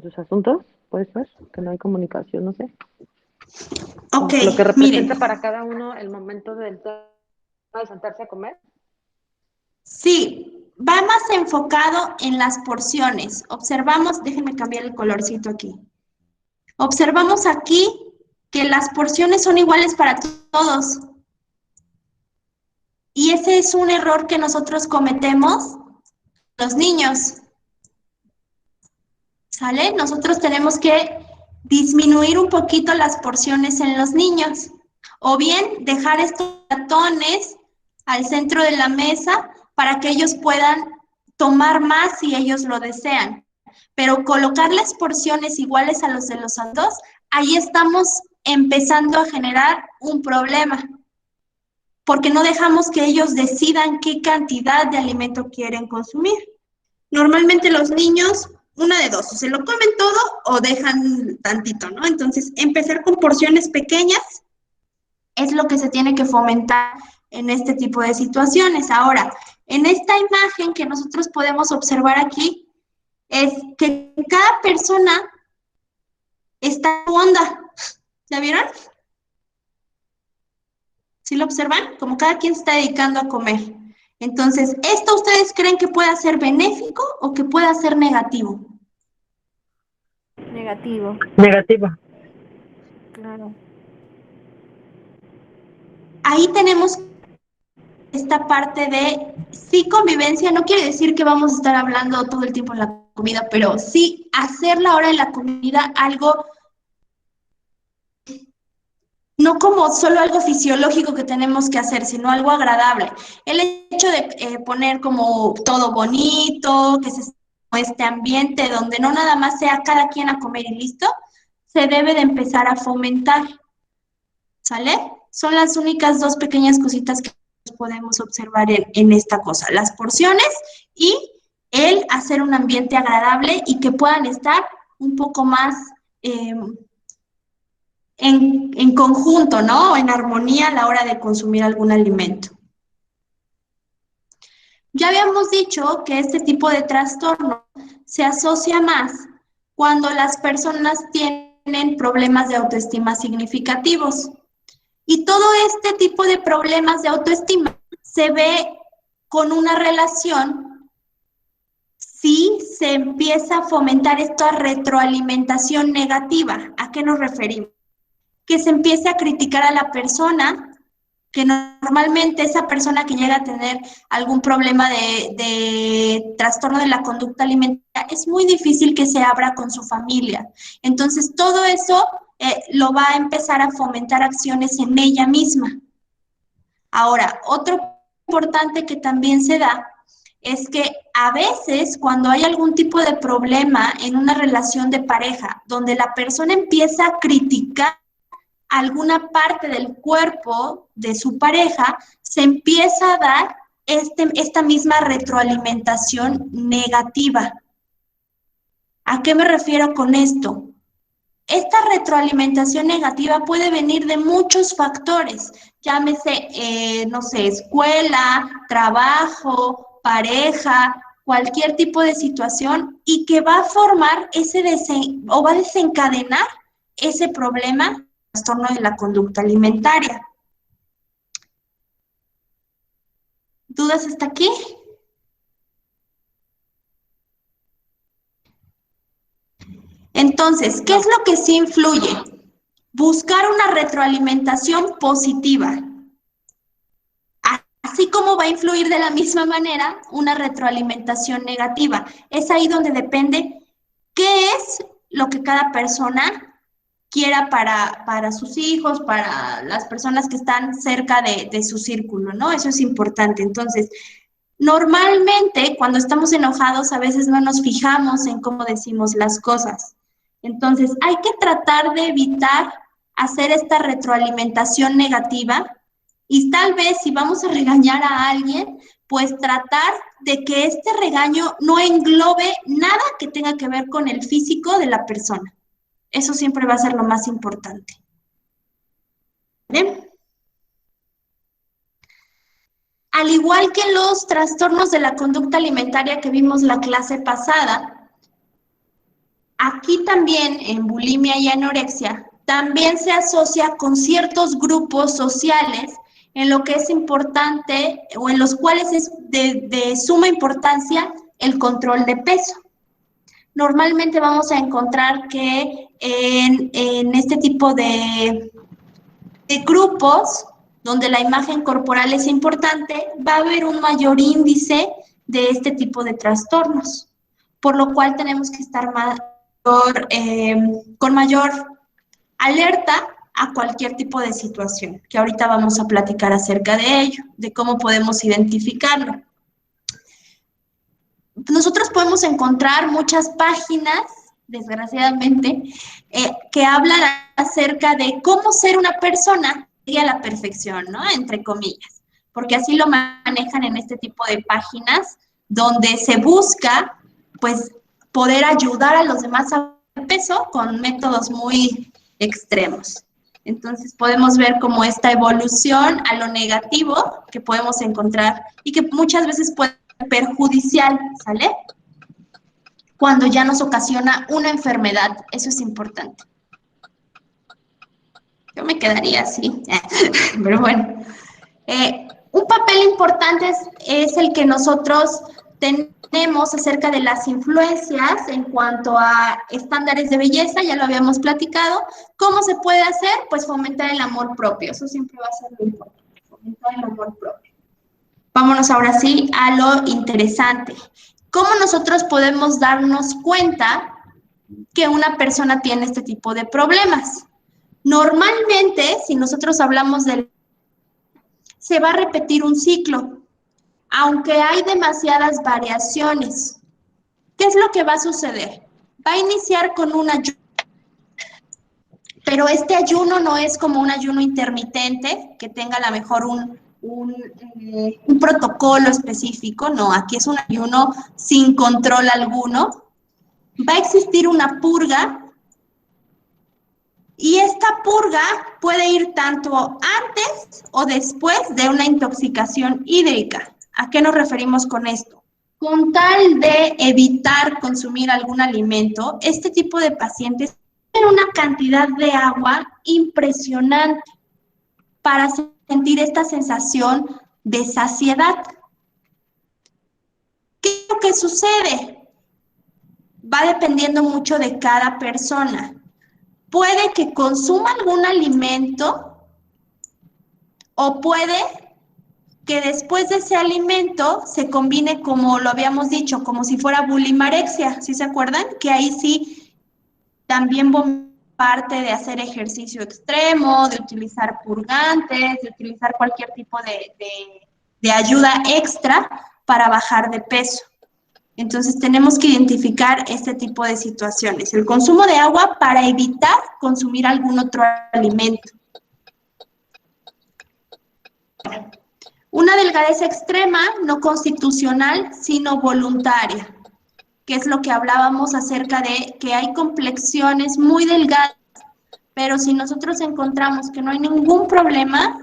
sus asuntos, puede ser, que no hay comunicación, no sé. Ok, Como que lo que representa miren. para cada uno el momento de sentarse a comer. Sí, va más enfocado en las porciones. Observamos, déjenme cambiar el colorcito aquí. Observamos aquí que las porciones son iguales para todos. Y ese es un error que nosotros cometemos los niños. ¿Sale? Nosotros tenemos que disminuir un poquito las porciones en los niños. O bien dejar estos ratones al centro de la mesa para que ellos puedan tomar más si ellos lo desean. Pero colocarles porciones iguales a los de los adultos, ahí estamos empezando a generar un problema. Porque no dejamos que ellos decidan qué cantidad de alimento quieren consumir. Normalmente los niños, una de dos, o se lo comen todo o dejan tantito, ¿no? Entonces, empezar con porciones pequeñas es lo que se tiene que fomentar en este tipo de situaciones. Ahora, en esta imagen que nosotros podemos observar aquí, es que cada persona está en su onda. ¿Ya vieron? ¿Sí lo observan? Como cada quien se está dedicando a comer. Entonces, ¿esto ustedes creen que pueda ser benéfico o que pueda ser negativo? Negativo, Negativa. claro. Ahí tenemos esta parte de sí convivencia, no quiere decir que vamos a estar hablando todo el tiempo en la comida, pero sí hacer la hora de la comida algo, no como solo algo fisiológico que tenemos que hacer, sino algo agradable. El hecho de poner como todo bonito, que se este ambiente donde no nada más sea cada quien a comer y listo, se debe de empezar a fomentar, ¿sale? Son las únicas dos pequeñas cositas que podemos observar en esta cosa, las porciones y el hacer un ambiente agradable y que puedan estar un poco más eh, en conjunto, ¿no? En armonía a la hora de consumir algún alimento. Ya habíamos dicho que este tipo de trastorno se asocia más cuando las personas tienen problemas de autoestima significativos. Y todo este tipo de problemas de autoestima se ve con una relación si se empieza a fomentar esta retroalimentación negativa. ¿A qué nos referimos? Que se empiece a criticar a la persona, que normalmente esa persona que llega a tener algún problema de trastorno de la conducta alimentaria, es muy difícil que se abra con su familia. Entonces, todo eso lo va a empezar a fomentar acciones en ella misma. Ahora, otro importante que también se da es que a veces cuando hay algún tipo de problema en una relación de pareja, donde la persona empieza a criticar alguna parte del cuerpo de su pareja, se empieza a dar esta misma retroalimentación negativa. ¿A qué me refiero con esto? Esta retroalimentación negativa puede venir de muchos factores, llámese, no sé, escuela, trabajo, pareja, cualquier tipo de situación, y que va a formar o va a desencadenar ese problema, trastorno de la conducta alimentaria. ¿Dudas hasta aquí? Entonces, ¿qué es lo que sí influye? Buscar una retroalimentación positiva. Así como va a influir de la misma manera una retroalimentación negativa. Es ahí donde depende qué es lo que cada persona quiera para sus hijos, para las personas que están cerca de su círculo, ¿no? Eso es importante. Entonces, normalmente cuando estamos enojados a veces no nos fijamos en cómo decimos las cosas. Entonces, hay que tratar de evitar hacer esta retroalimentación negativa y tal vez si vamos a regañar a alguien, pues tratar de que este regaño no englobe nada que tenga que ver con el físico de la persona. Eso siempre va a ser lo más importante. ¿Bien? Al igual que los trastornos de la conducta alimentaria que vimos la clase pasada, aquí también en bulimia y anorexia, también se asocia con ciertos grupos sociales en lo que es importante o en los cuales es de suma importancia el control de peso. Normalmente vamos a encontrar que en este tipo de grupos donde la imagen corporal es importante, va a haber un mayor índice de este tipo de trastornos, por lo cual tenemos que estar con mayor alerta a cualquier tipo de situación, que ahorita vamos a platicar acerca de ello, de cómo podemos identificarlo. Nosotros podemos encontrar muchas páginas, desgraciadamente, que hablan acerca de cómo ser una persona a la perfección, ¿no? Entre comillas, porque así lo manejan en este tipo de páginas donde se busca, pues, poder ayudar a los demás a peso con métodos muy extremos. Entonces podemos ver como esta evolución a lo negativo que podemos encontrar y que muchas veces puede ser perjudicial, ¿sale? Cuando ya nos ocasiona una enfermedad, eso es importante. Yo me quedaría así, pero bueno. Un papel importante es el que nosotros tenemos acerca de las influencias en cuanto a estándares de belleza, ya lo habíamos platicado. ¿Cómo se puede hacer? Pues fomentar el amor propio, eso siempre va a ser lo importante, fomentar el amor propio. Vámonos ahora sí a lo interesante. ¿Cómo nosotros podemos darnos cuenta que una persona tiene este tipo de problemas? Normalmente, si nosotros hablamos se va a repetir un ciclo, aunque hay demasiadas variaciones. ¿Qué es lo que va a suceder? Va a iniciar con un ayuno, pero este ayuno no es como un ayuno intermitente, que tenga a lo mejor un protocolo específico, no, aquí es un ayuno sin control alguno. Va a existir una purga Y esta purga puede ir tanto antes o después de una intoxicación hídrica. ¿A qué nos referimos con esto? Con tal de evitar consumir algún alimento, este tipo de pacientes tienen una cantidad de agua impresionante para sentir esta sensación de saciedad. ¿Qué es lo que sucede? Va dependiendo mucho de cada persona. Puede que consuma algún alimento o puede que después de ese alimento se combine, como lo habíamos dicho, como si fuera bulimarexia, ¿sí se acuerdan? Que ahí sí también parte de hacer ejercicio extremo, de utilizar purgantes, de utilizar cualquier tipo de ayuda extra para bajar de peso. Entonces tenemos que identificar este tipo de situaciones. El consumo de agua para evitar consumir algún otro alimento. Una delgadez extrema, no constitucional, sino voluntaria, que es lo que hablábamos acerca de que hay complexiones muy delgadas, pero si nosotros encontramos que no hay ningún problema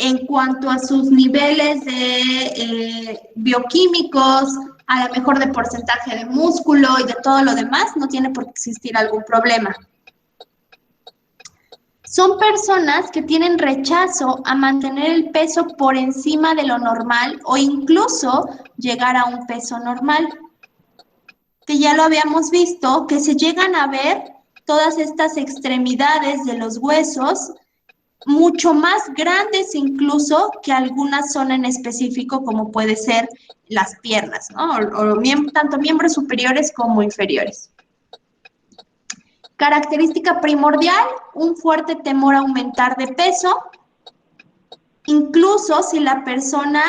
en cuanto a sus niveles de bioquímicos, a lo mejor de porcentaje de músculo y de todo lo demás, no tiene por qué existir algún problema. Son personas que tienen rechazo a mantener el peso por encima de lo normal o incluso llegar a un peso normal. Que ya lo habíamos visto, que se llegan a ver todas estas extremidades de los huesos mucho más grandes incluso que alguna zona en específico como puede ser las piernas, ¿no? Tanto miembros superiores como inferiores. Característica primordial, un fuerte temor a aumentar de peso, incluso si la persona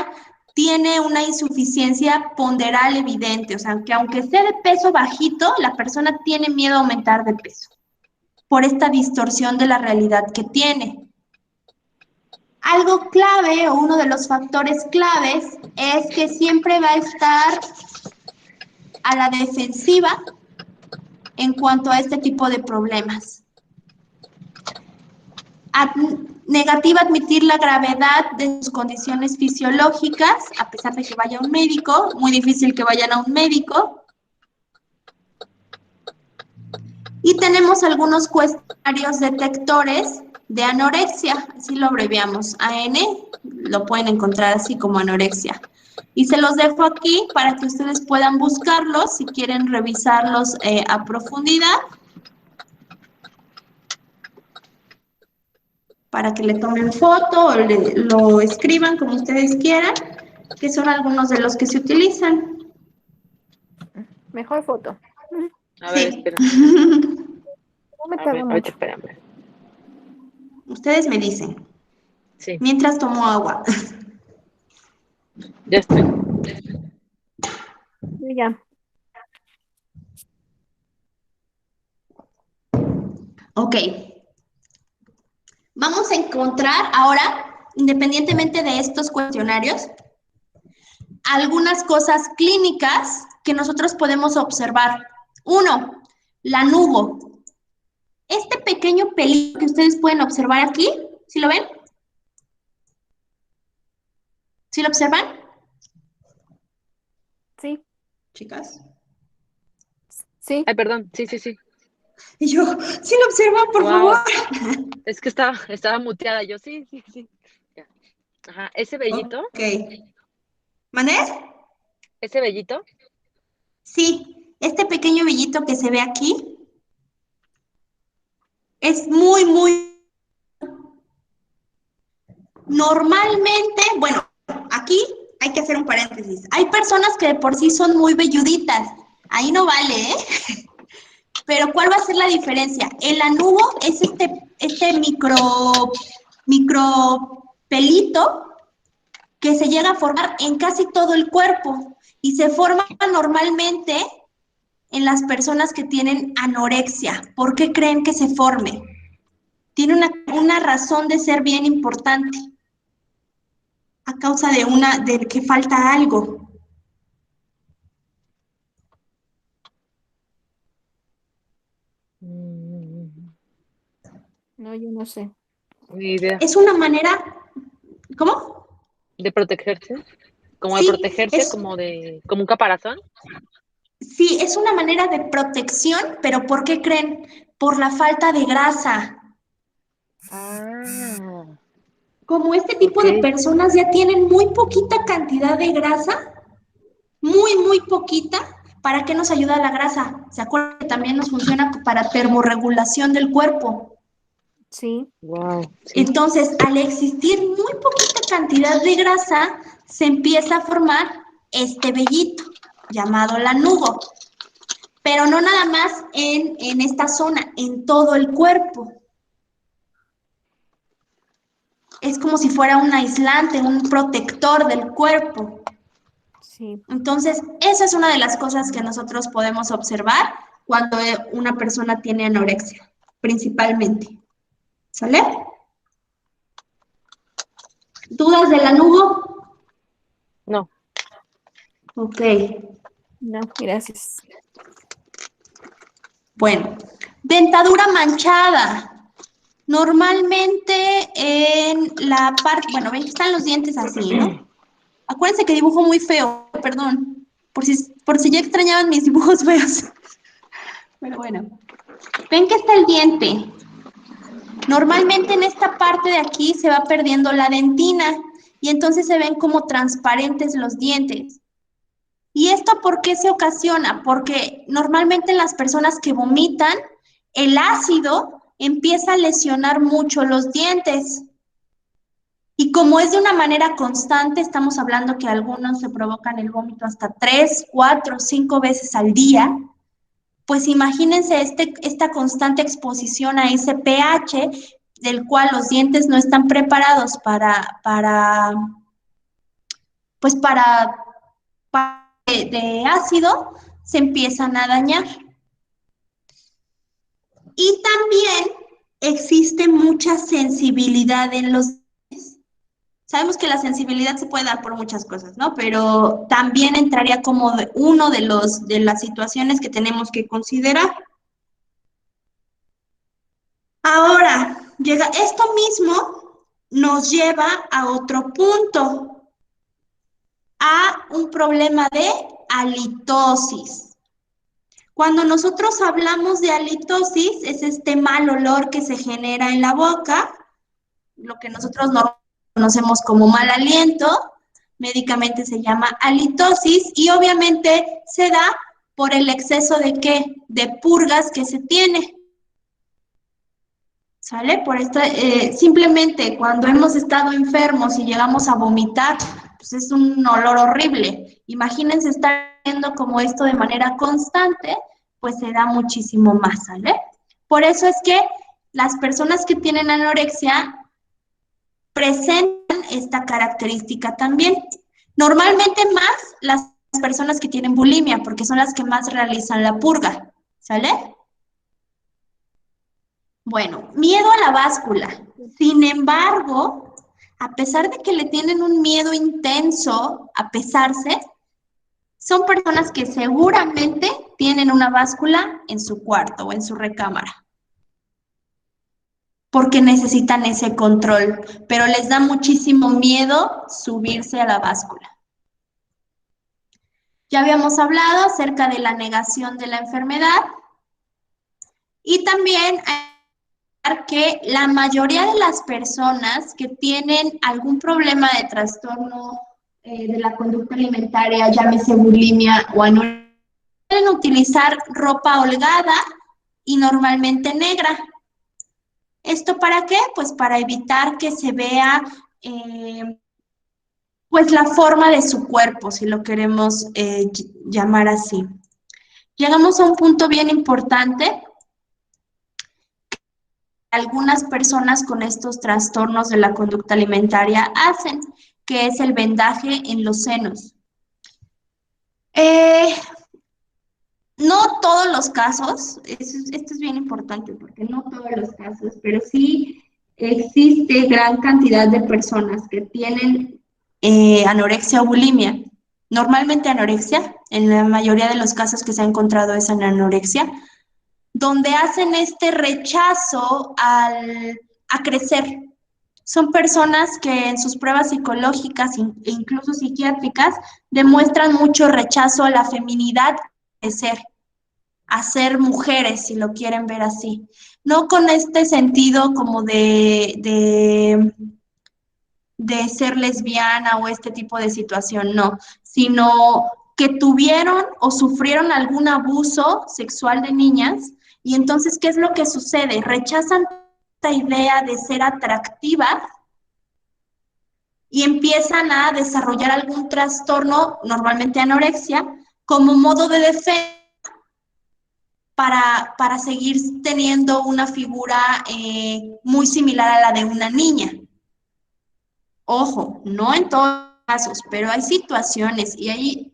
tiene una insuficiencia ponderal evidente, o sea, que aunque sea de peso bajito, la persona tiene miedo a aumentar de peso por esta distorsión de la realidad que tiene. Algo clave o uno de los factores claves es que siempre va a estar a la defensiva en cuanto a este tipo de problemas. Negativa a admitir la gravedad de sus condiciones fisiológicas, a pesar de que vaya a un médico, muy difícil que vayan a un médico. Y tenemos algunos cuestionarios detectores de anorexia, así lo abreviamos, AN, lo pueden encontrar así como anorexia. Y se los dejo aquí para que ustedes puedan buscarlos si quieren revisarlos a profundidad. Para que le tomen foto o lo escriban como ustedes quieran, que son algunos de los que se utilizan. Mejor foto. A ver, Sí. espera. No me A tardo ver, ahorita mucho. espérame. Ustedes me dicen. Sí, Mientras tomo agua. ya estoy. Ya. Ok. Vamos a encontrar ahora, independientemente de estos cuestionarios, algunas cosas clínicas que nosotros podemos observar. Uno, la nubo. Este pequeño pelito que ustedes pueden observar aquí, ¿sí lo ven? ¿Sí lo observan? Sí, Chicas. sí. Ay, perdón. Sí, sí, sí. Y yo, ¿sí lo observan, por favor? Wow. Es que estaba muteada. Yo, sí, sí, sí. Ya. Ajá. Ok. ¿Mané? Ese vellito. Sí, este pequeño vellito que se ve aquí es muy, muy normalmente, bueno, aquí hay que hacer un paréntesis. Hay personas que de por sí son muy velluditas. Ahí no vale, ¿eh? Pero ¿cuál va a ser la diferencia? El anubo es este micro pelito que se llega a formar en casi todo el cuerpo y se forma normalmente en las personas que tienen anorexia. ¿Por qué creen que se forme? Tiene una razón de ser bien importante, a causa de que falta algo. No, yo no sé. Ni idea. Es una manera, ¿cómo? ¿De protegerse? ¿Como de Sí, protegerse? ¿Como un caparazón? sí, es una manera de protección, pero ¿por qué creen? Por la falta de grasa. Ah, Como este tipo ok. de personas ya tienen muy poquita cantidad de grasa, muy poquita, ¿para qué nos ayuda la grasa? ¿Se acuerdan que también nos funciona para termorregulación del cuerpo? Sí, Wow, sí. Entonces, al existir muy poquita cantidad de grasa, se empieza a formar este vellito llamado lanugo, pero no nada más en esta zona, en todo el cuerpo. Es como si fuera un aislante, un protector del cuerpo. sí. Entonces, esa es una de las cosas que nosotros podemos observar cuando una persona tiene anorexia, principalmente. ¿Sale? ¿Dudas del lanugo? No. Ok. No, gracias. Bueno, dentadura manchada. Normalmente en la parte, bueno, ven que están los dientes así, ¿no? Acuérdense que dibujo muy feo, perdón, por si ya extrañaban mis dibujos feos. Pero bueno, ven que está el diente. Normalmente en esta parte de aquí se va perdiendo la dentina y entonces se ven como transparentes los dientes. ¿Y esto por qué se ocasiona? Porque normalmente en las personas que vomitan, el ácido empieza a lesionar mucho los dientes. Y como es de una manera constante, estamos hablando que algunos se provocan el vómito hasta 3, 4, 5 veces al día, pues imagínense esta constante exposición a ese pH del cual los dientes no están preparados pues para de ácido, se empiezan a dañar. Y también existe mucha sensibilidad en los dientes. Sabemos que la sensibilidad se puede dar por muchas cosas, ¿no? Pero también entraría como uno de las situaciones que tenemos que considerar. Ahora, esto mismo nos lleva a otro punto, a un problema de halitosis. Cuando nosotros hablamos de halitosis, es este mal olor que se genera en la boca, lo que nosotros no conocemos como mal aliento, médicamente se llama halitosis y obviamente se da por el exceso de ¿qué? De purgas que se tiene. ¿Sale? Por esto, simplemente cuando hemos estado enfermos y llegamos a vomitar, pues es un olor horrible. Imagínense estar viendo como esto de manera constante, pues se da muchísimo más, ¿sale? Por eso es que las personas que tienen anorexia presentan esta característica también. Normalmente más las personas que tienen bulimia, porque son las que más realizan la purga, ¿sale? Bueno, miedo a la báscula. Sin embargo, a pesar de que le tienen un miedo intenso a pesarse, son personas que seguramente tienen una báscula en su cuarto o en su recámara, porque necesitan ese control, pero les da muchísimo miedo subirse a la báscula. Ya habíamos hablado acerca de la negación de la enfermedad y también que la mayoría de las personas que tienen algún problema de trastorno de la conducta alimentaria, llámese bulimia o anorexia, pueden utilizar ropa holgada y normalmente negra. ¿Esto para qué? Pues para evitar que se vea pues la forma de su cuerpo, si lo queremos llamar así. Llegamos a un punto bien importante. Algunas personas con estos trastornos de la conducta alimentaria hacen, que es el vendaje en los senos. Eh, no todos los casos, esto es bien importante porque no todos los casos, pero sí existe gran cantidad de personas que tienen anorexia o bulimia. Normalmente anorexia, en la mayoría de los casos que se ha encontrado es en anorexia, donde hacen este rechazo a crecer. Son personas que en sus pruebas psicológicas e incluso psiquiátricas demuestran mucho rechazo a la feminidad, a ser mujeres, si lo quieren ver así. No con este sentido como de ser lesbiana o este tipo de situación, no, sino que tuvieron o sufrieron algún abuso sexual de niñas y entonces, ¿qué es lo que sucede? Rechazan esta idea de ser atractivas y empiezan a desarrollar algún trastorno, normalmente anorexia, como modo de defensa para seguir teniendo una figura muy similar a la de una niña. Ojo, no en todos los casos, pero hay situaciones y hay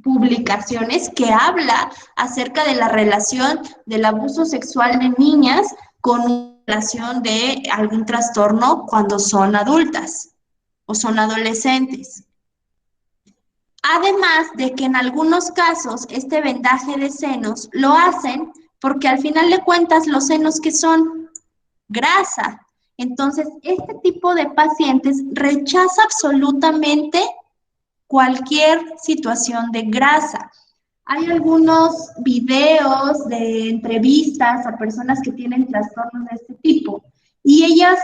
publicaciones que habla acerca de la relación del abuso sexual de niñas con una relación de algún trastorno cuando son adultas o son adolescentes. Además de que en algunos casos este vendaje de senos lo hacen porque al final de cuentas los senos que son grasa. Entonces, este tipo de pacientes rechaza absolutamente cualquier situación de grasa. Hay algunos videos de entrevistas a personas que tienen trastornos de este tipo y ellas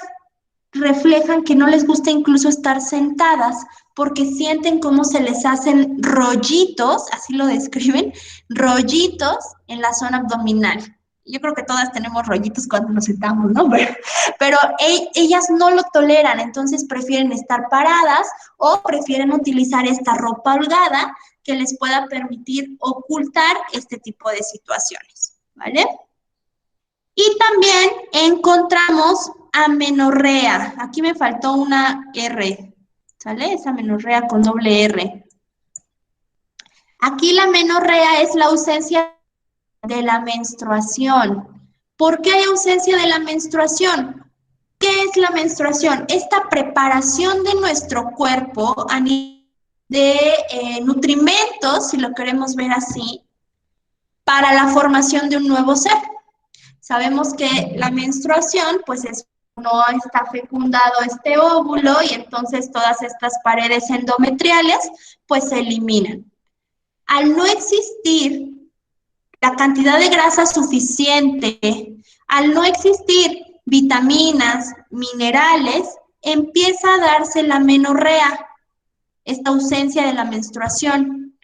reflejan que no les gusta incluso estar sentadas porque sienten como se les hacen rollitos, así lo describen, rollitos en la zona abdominal. Yo creo que todas tenemos rollitos cuando nos sentamos, ¿no? Pero ellas no lo toleran, entonces prefieren estar paradas o prefieren utilizar esta ropa holgada que les pueda permitir ocultar este tipo de situaciones, ¿vale? Y también encontramos amenorrea. Aquí me faltó una R, ¿sale? Es amenorrea con doble R. Aquí la amenorrea es la ausencia de la menstruación. ¿Por qué hay ausencia de la menstruación? ¿Qué es la menstruación? Esta preparación de nuestro cuerpo a nivel de nutrimentos, si lo queremos ver así, para la formación de un nuevo ser. Sabemos que la menstruación, pues no está fecundado este óvulo y entonces todas estas paredes endometriales, pues se eliminan. Al no existir la cantidad de grasa suficiente, al no existir vitaminas, minerales, empieza a darse la amenorrea, esta ausencia de la menstruación.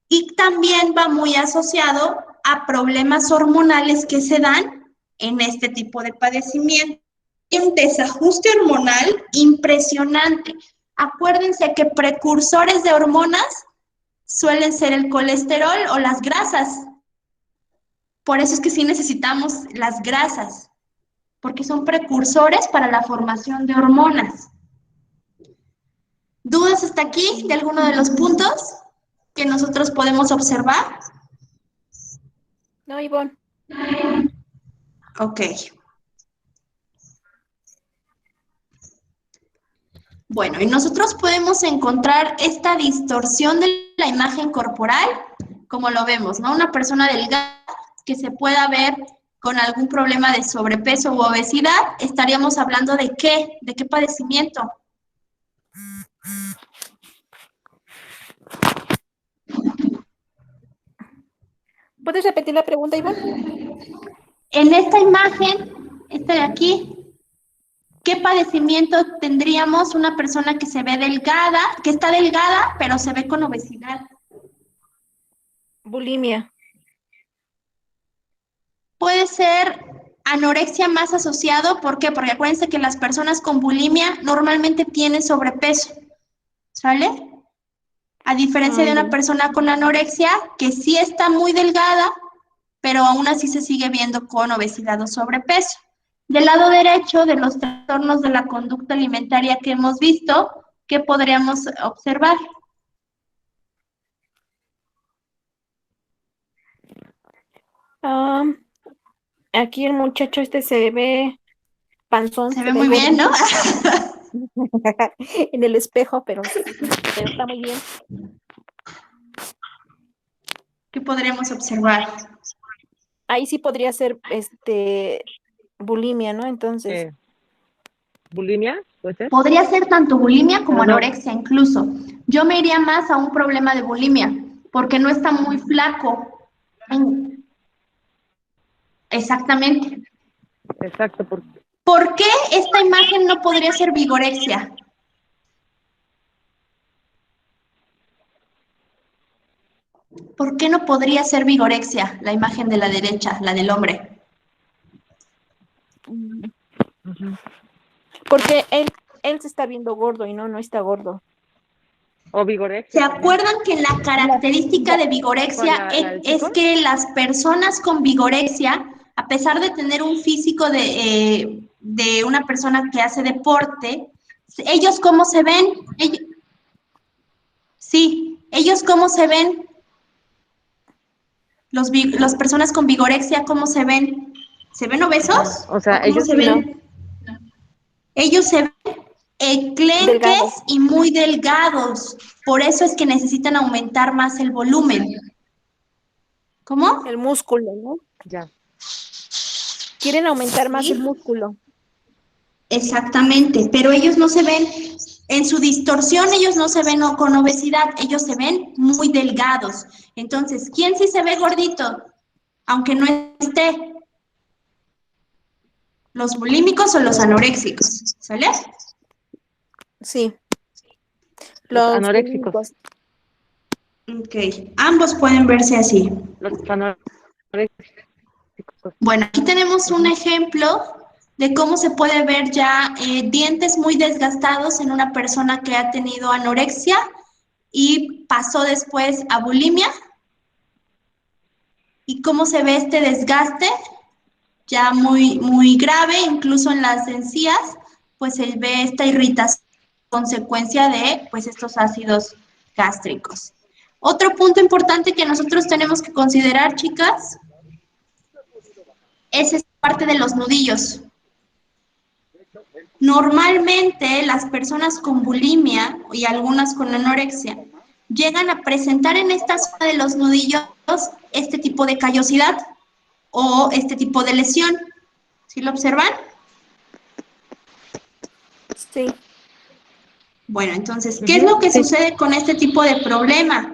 Y también va muy asociado a problemas hormonales que se dan en este tipo de padecimiento. Un desajuste hormonal impresionante. Acuérdense que precursores de hormonas suelen ser el colesterol o las grasas. Por eso es que sí necesitamos las grasas, porque son precursores para la formación de hormonas. ¿Dudas hasta aquí de alguno de los puntos que nosotros podemos observar? No, Ivonne. Ok. Bueno, y nosotros podemos encontrar esta distorsión de la imagen corporal, como lo vemos, ¿no? Una persona delgada que se pueda ver con algún problema de sobrepeso u obesidad, estaríamos hablando de qué padecimiento. ¿Puedes repetir la pregunta, Ivonne? En esta imagen, esta de aquí, ¿qué padecimiento tendríamos una persona que se ve delgada, que está delgada, pero se ve con obesidad? Bulimia. Puede ser anorexia más asociado, ¿por qué? Porque acuérdense que las personas con bulimia normalmente tienen sobrepeso, ¿sale? A diferencia de una persona con anorexia que sí está muy delgada, pero aún así se sigue viendo con obesidad o sobrepeso. Del lado derecho de los trastornos de la conducta alimentaria que hemos visto, ¿qué podríamos observar? Aquí el muchacho este se ve panzón, Se ve muy bien, gordito. ¿no? En el espejo, pero está muy bien. ¿Qué podríamos observar? ahí sí podría ser bulimia, ¿no? Entonces, ¿Bulimia? ¿Puede ser? Podría ser tanto bulimia como Pero no, anorexia incluso. Yo me iría más a un problema de bulimia, porque no está muy flaco. Exactamente. exacto, porque ¿Por qué esta imagen no podría ser vigorexia? ¿Por qué no podría ser vigorexia la imagen de la derecha, la del hombre? mm, porque él se está viendo gordo y no está gordo. o ¿Se vigorexia también. acuerdan que la característica de ¿Cuál, vigorexia la del es chico? que las personas con vigorexia, a pesar de tener un físico de una persona que hace deporte, ellos cómo se ven? Sí, ellos cómo se ven, las personas con vigorexia, ¿cómo se ven? ¿Se ven Ajá. obesos? O ¿O sea, cómo ellos se sí. No, ven? Ellos se ven delgado, enclenques y muy delgados, por eso es que necesitan aumentar más el volumen. el ¿Cómo? músculo, ¿no? Ya. Quieren aumentar más el Sí, músculo. exactamente, pero ellos no se ven, en su distorsión ellos no se ven con obesidad, ellos se ven muy delgados. Entonces, ¿quién sí se ve gordito? Aunque no esté, los bulímicos o los Los, anoréxicos, ¿sale? sí, Los los anoréxicos. bulímicos. Ok, ambos pueden verse así. Los anoréxicos. Bueno, aquí tenemos un Ujú. ejemplo de cómo se puede ver ya dientes muy desgastados en una persona que ha tenido anorexia y pasó después a bulimia y cómo se ve este desgaste ya muy grave, incluso en las encías, pues se ve esta irritación consecuencia de pues estos ácidos gástricos. Otro punto importante que nosotros tenemos que considerar, chicas, es esta parte de los nudillos. Normalmente las personas con bulimia y algunas con anorexia llegan a presentar en esta zona de los nudillos este tipo de callosidad o este tipo de lesión. ¿Sí lo observan? Sí, Bueno, entonces, ¿qué es Ujú, lo que sí. sucede con este tipo de problema?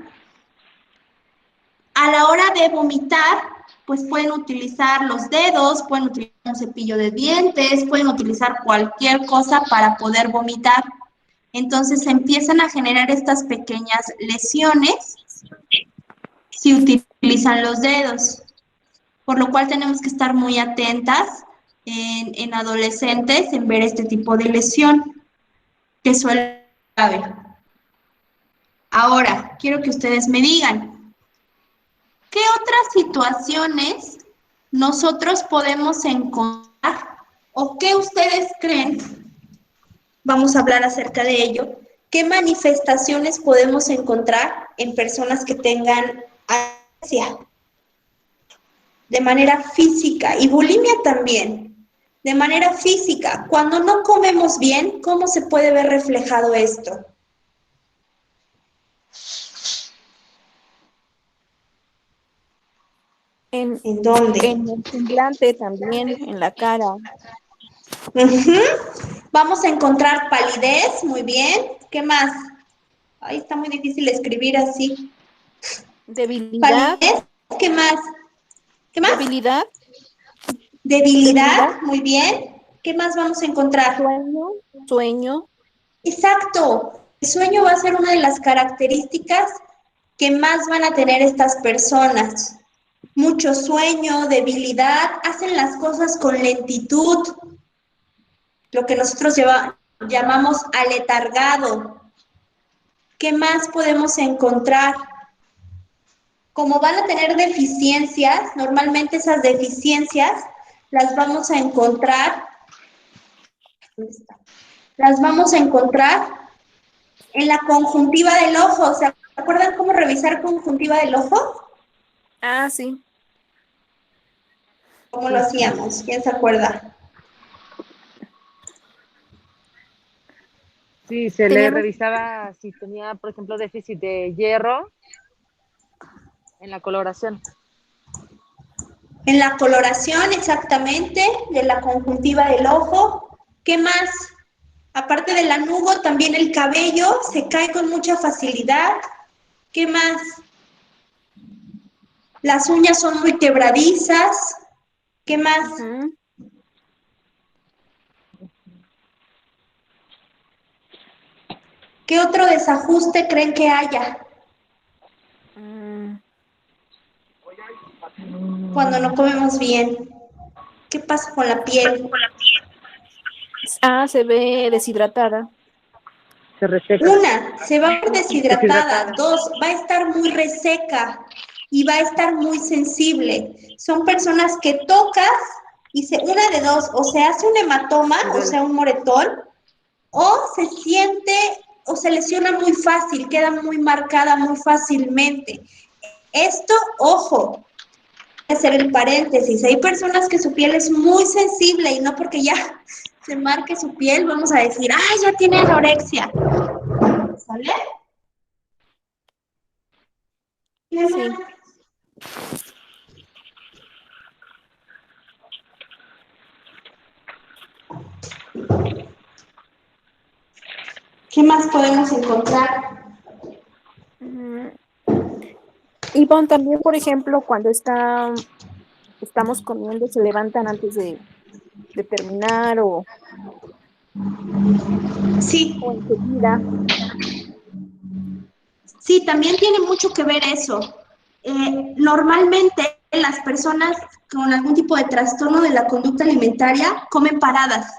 A la hora de vomitar, pues pueden utilizar los dedos, pueden utilizar un cepillo de dientes, pueden utilizar cualquier cosa para poder vomitar. Entonces se empiezan a generar estas pequeñas lesiones si utilizan los dedos, por lo cual tenemos que estar muy atentas en adolescentes en ver este tipo de lesión que suele haber. Ahora, quiero que ustedes me digan, ¿qué otras situaciones nosotros podemos encontrar o qué ustedes creen? Vamos a hablar acerca de ello. ¿Qué manifestaciones podemos encontrar en personas que tengan anorexia? De manera física y bulimia también. De manera física, cuando no comemos bien, ¿cómo se puede ver reflejado esto? en, ¿En dónde? en el semblante también, en la cara, Uh-huh. Vamos a encontrar palidez, muy bien. ¿Qué más? Ay, está muy difícil escribir así. debilidad, Palidez, ¿qué más? ¿Qué más? debilidad, debilidad, Debilidad, muy bien. ¿Qué más vamos a encontrar? sueño, sueño, Exacto. El sueño va a ser una de las características que más van a tener estas personas. Mucho sueño, debilidad, hacen las cosas con lentitud, lo que nosotros llamamos aletargado. ¿Qué más podemos encontrar? Como van a tener deficiencias, normalmente esas deficiencias las vamos a encontrar, ¿dónde está? Las vamos a encontrar en la conjuntiva del ojo. ¿Se acuerdan cómo revisar conjuntiva del ojo? ah, sí, ¿Cómo lo Sí, hacíamos? ¿Quién se acuerda? sí, se le teníamos, revisaba si tenía, por ejemplo, déficit de hierro en la coloración. En la coloración, exactamente, de la conjuntiva del ojo. ¿Qué más? Aparte del lanugo, también el cabello se cae con mucha facilidad. ¿Qué más? Las uñas son muy quebradizas. ¿Qué más? Ujú. ¿Qué otro desajuste creen que haya Mm, cuando no comemos bien? ¿Qué pasa con la piel? se ve deshidratada. Se reseca. Una, se va a ver deshidratada. Deshidratada. Dos, va a estar muy reseca y va a estar muy sensible. Son personas que tocas y una de dos, o se hace un hematoma, Y o duele. sea, un moretón, o se siente o se lesiona muy fácil, queda muy marcada muy fácilmente. Esto, ojo, hacer el paréntesis. Hay personas que su piel es muy sensible y no porque ya se marque su piel, vamos a decir, ¡ay, ya tiene anorexia! ¿Sale? Sí. ¿Qué más podemos encontrar? Mm, Ivonne, también, por ejemplo, cuando estamos comiendo, se levantan antes de terminar Sí, o enseguida. sí, también tiene mucho que ver eso. Normalmente las personas con algún tipo de trastorno de la conducta alimentaria comen paradas,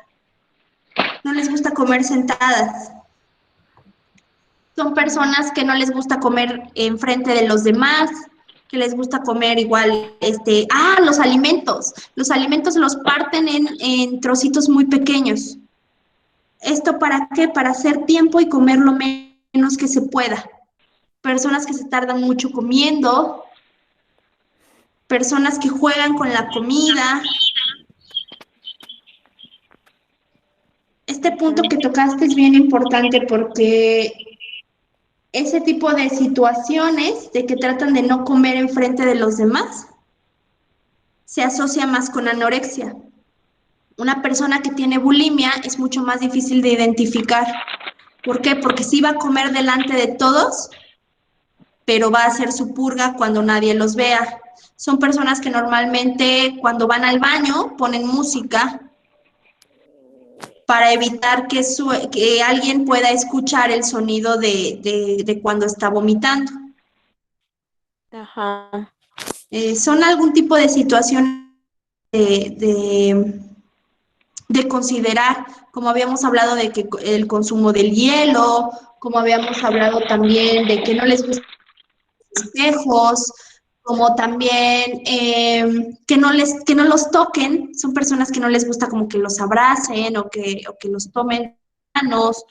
no les gusta comer sentadas. Son personas que no les gusta comer enfrente de los demás, que les gusta comer igual, los alimentos. Los alimentos los parten en trocitos muy pequeños. ¿Esto para qué? Para hacer tiempo y comer lo menos que se pueda. Personas que se tardan mucho comiendo, personas que juegan con la comida. Este punto Ujú. que tocaste es bien importante porque ese tipo de situaciones de que tratan de no comer enfrente de los demás se asocia más con anorexia. Una persona que tiene bulimia es mucho más difícil de identificar. ¿Por qué? Porque sí va a comer delante de todos, pero va a hacer su purga cuando nadie los vea. Son personas que normalmente cuando van al baño ponen música para evitar que alguien pueda escuchar el sonido de cuando está vomitando. Ajá. Son algún tipo de situación de, de considerar, como habíamos hablado de que el consumo del hielo, como habíamos hablado también de que no les gustan los espejos, como también que no los toquen, son personas que no les gusta como que los abracen o que los tomen manos,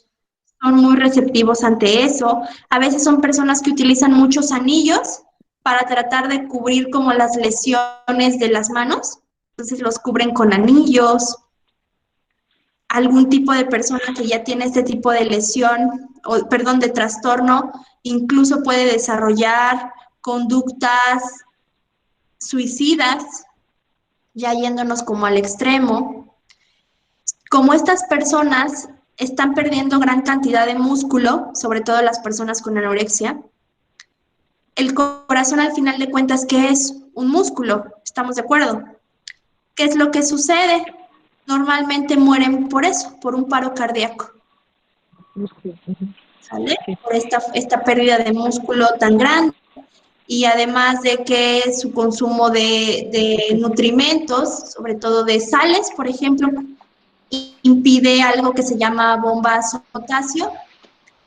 son muy receptivos ante eso. A veces son personas que utilizan muchos anillos para tratar de cubrir como las lesiones de las manos, entonces los cubren con anillos. Algún tipo de persona que ya tiene este tipo de lesión, o perdón, de trastorno, incluso puede desarrollar conductas suicidas, ya yéndonos como al extremo. Como estas personas están perdiendo gran cantidad de músculo, sobre todo las personas con anorexia, el corazón al final de cuentas, ¿qué es? Un músculo, ¿estamos de acuerdo? ¿Qué es lo que sucede? Normalmente mueren por eso, por un paro cardíaco. ¿Sale? Sí. Por esta pérdida de músculo tan grande y además de que su consumo de nutrimentos, sobre todo de sales, por ejemplo, impide algo que se llama bomba potasio.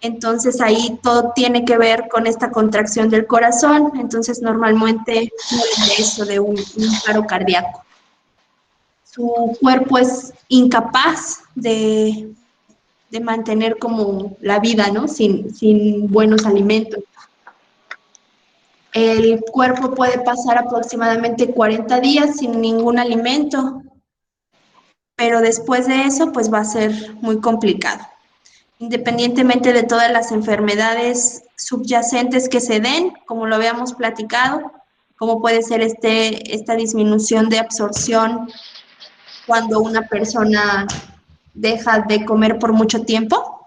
Entonces ahí todo tiene que ver con esta contracción del corazón. Entonces normalmente mueren de eso, de un paro cardíaco. Su cuerpo es incapaz de mantener como la vida, ¿no? Sin buenos alimentos. El cuerpo puede pasar aproximadamente 40 días sin ningún alimento, pero después de eso, pues va a ser muy complicado. Independientemente de todas las enfermedades subyacentes que se den, como lo habíamos platicado, como puede ser esta disminución de absorción cuando una persona deja de comer por mucho tiempo,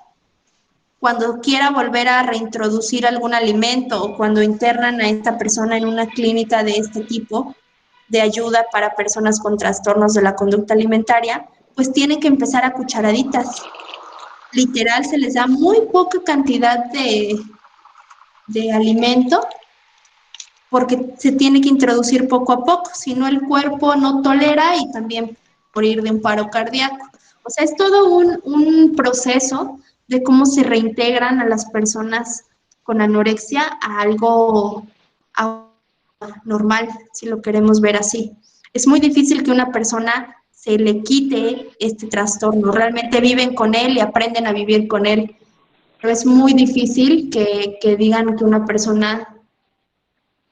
cuando quiera volver a reintroducir algún alimento o cuando internan a esta persona en una clínica de este tipo de ayuda para personas con trastornos de la conducta alimentaria, pues tienen que empezar a cucharaditas. Literal, se les da muy poca cantidad de alimento porque se tiene que introducir poco a poco, si no el cuerpo no tolera y también morir de un paro cardíaco. O sea, es todo un proceso de cómo se reintegran a las personas con anorexia a algo normal, si lo queremos ver así. Es muy difícil que una persona se le quite este trastorno, realmente viven con él y aprenden a vivir con él, pero es muy difícil que digan que una persona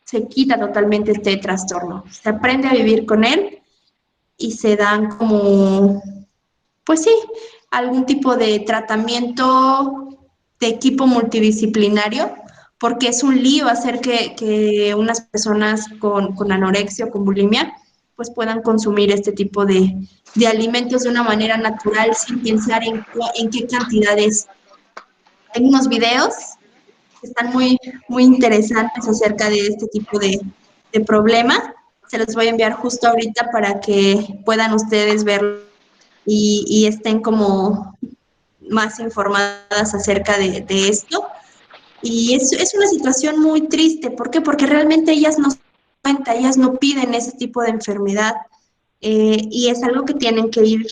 se quita totalmente este trastorno. Se aprende a vivir con él y se dan como, pues sí, algún tipo de tratamiento de equipo multidisciplinario, porque es un lío hacer que unas personas con anorexia o con bulimia pues puedan consumir este tipo de alimentos de una manera natural sin pensar en qué cantidades. Hay unos videos están muy interesantes acerca de este tipo de problema. Se los voy a enviar justo ahorita para que puedan ustedes verlo y estén como más informadas acerca de esto. Y es una situación muy triste. ¿Por qué? Porque realmente ellas no se dan cuenta, ellas no piden ese tipo de enfermedad. Y es algo que tienen que ir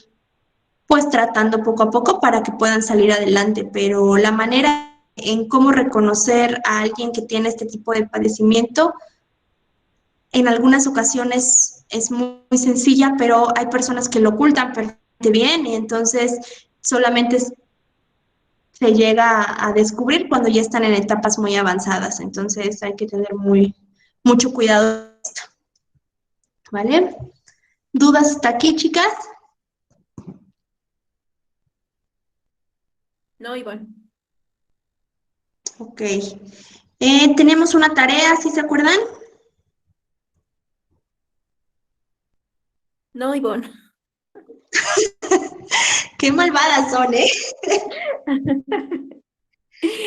pues tratando poco a poco para que puedan salir adelante, pero la manera en cómo reconocer a alguien que tiene este tipo de padecimiento, en algunas ocasiones es muy sencilla, pero hay personas que lo ocultan perfectamente bien y entonces solamente se llega a descubrir cuando ya están en etapas muy avanzadas, entonces hay que tener mucho cuidado, ¿vale? ¿Dudas hasta aquí, chicas? No, Ivonne. Ok. Tenemos una tarea, ¿sí se acuerdan? No, Ivonne. Qué malvadas son, ¿eh?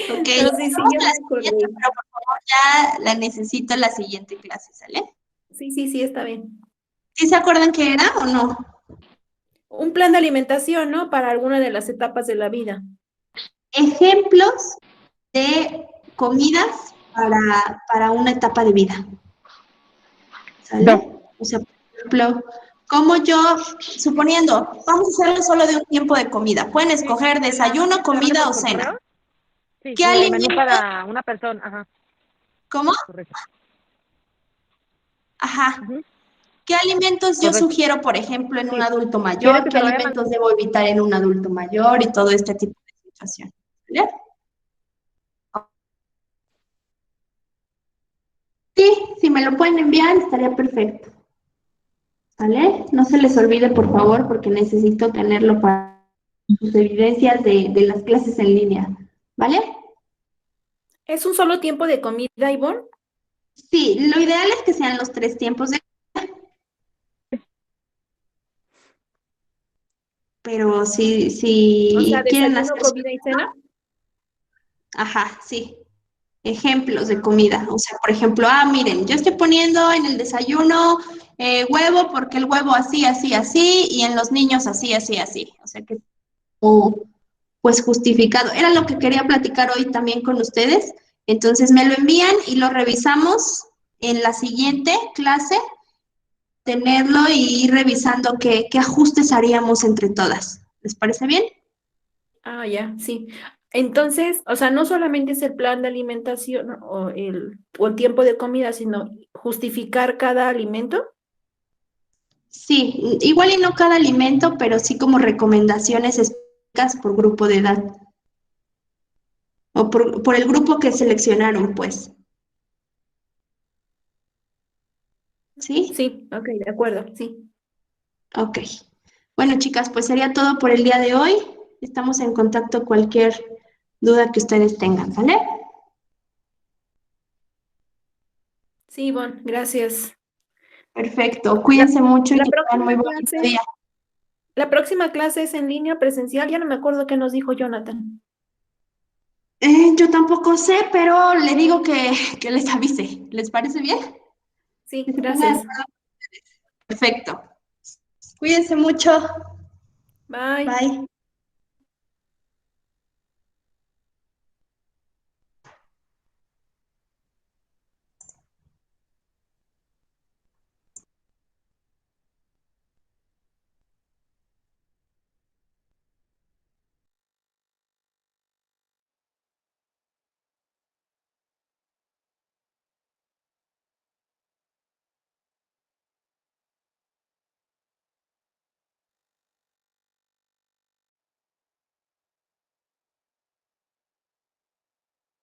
Ok, No, ya sí, sí, pasamos ya a me la siguiente, acordé. pero por favor ya la necesito en la siguiente clase, ¿sale? Sí, sí, sí, está bien. ¿Sí se acuerdan qué era o no? Un plan de alimentación, ¿no? Para alguna de las etapas de la vida. Ejemplos de comidas para una etapa de vida, Va. ¿sale? O sea, por ejemplo, como yo, suponiendo, vamos a hacerlo solo de un tiempo de comida. Pueden Sí, escoger desayuno, ¿te lo mando comida o por correo? cena. Sí, ¿Qué el menú alimentos? para una persona. Ajá, ¿Cómo? correcto. Ajá. Ujú, ¿Qué alimentos yo correcto. sugiero, por ejemplo, en un Sí. adulto ¿Quieres mayor? que ¿Qué te lo vaya a alimentos debo evitar en un adulto mayor? Y todo este tipo de situaciones. ¿Vale? Sí, si me lo pueden enviar, estaría perfecto. ¿Vale? No se les olvide, por favor, porque necesito tenerlo para sus evidencias de las clases en línea. ¿Vale? ¿Es un solo tiempo de comida, Ivonne? Sí, lo ideal es que sean los 3 tiempos pero O sea, si quieren desayuno, hacer su... comida y cena. Ajá, sí. Ejemplos de comida. O sea, por ejemplo, miren, yo estoy poniendo en el desayuno huevo porque el huevo así, así, así, y en los niños así, así, así. O sea que, pues justificado. Era lo que quería platicar hoy también con ustedes. Entonces me lo envían y lo revisamos en la siguiente clase, tenerlo y ir revisando qué ajustes haríamos entre todas. ¿Les parece bien? Ah, ya, sí. Entonces, o sea, no solamente es el plan de alimentación o el tiempo de comida, sino justificar cada alimento. Sí, igual y no cada alimento, pero sí como recomendaciones específicas por grupo de edad o por el grupo que seleccionaron, pues. ¿Sí? Sí, ok, de acuerdo, sí. Ok. Bueno, chicas, pues sería todo por el día de hoy. Estamos en contacto cualquier duda que ustedes tengan, ¿vale? Sí, Ivonne, gracias. Perfecto, cuídense mucho y La que tengan muy próxima bonito clase, día. la próxima clase es en línea presencial, ya no me acuerdo qué nos dijo Jonathan. Yo tampoco sé, pero le digo que les avise. ¿Les parece bien? Sí, Que se pongan de gracias. acuerdo. Perfecto. Cuídense mucho. Bye. Bye.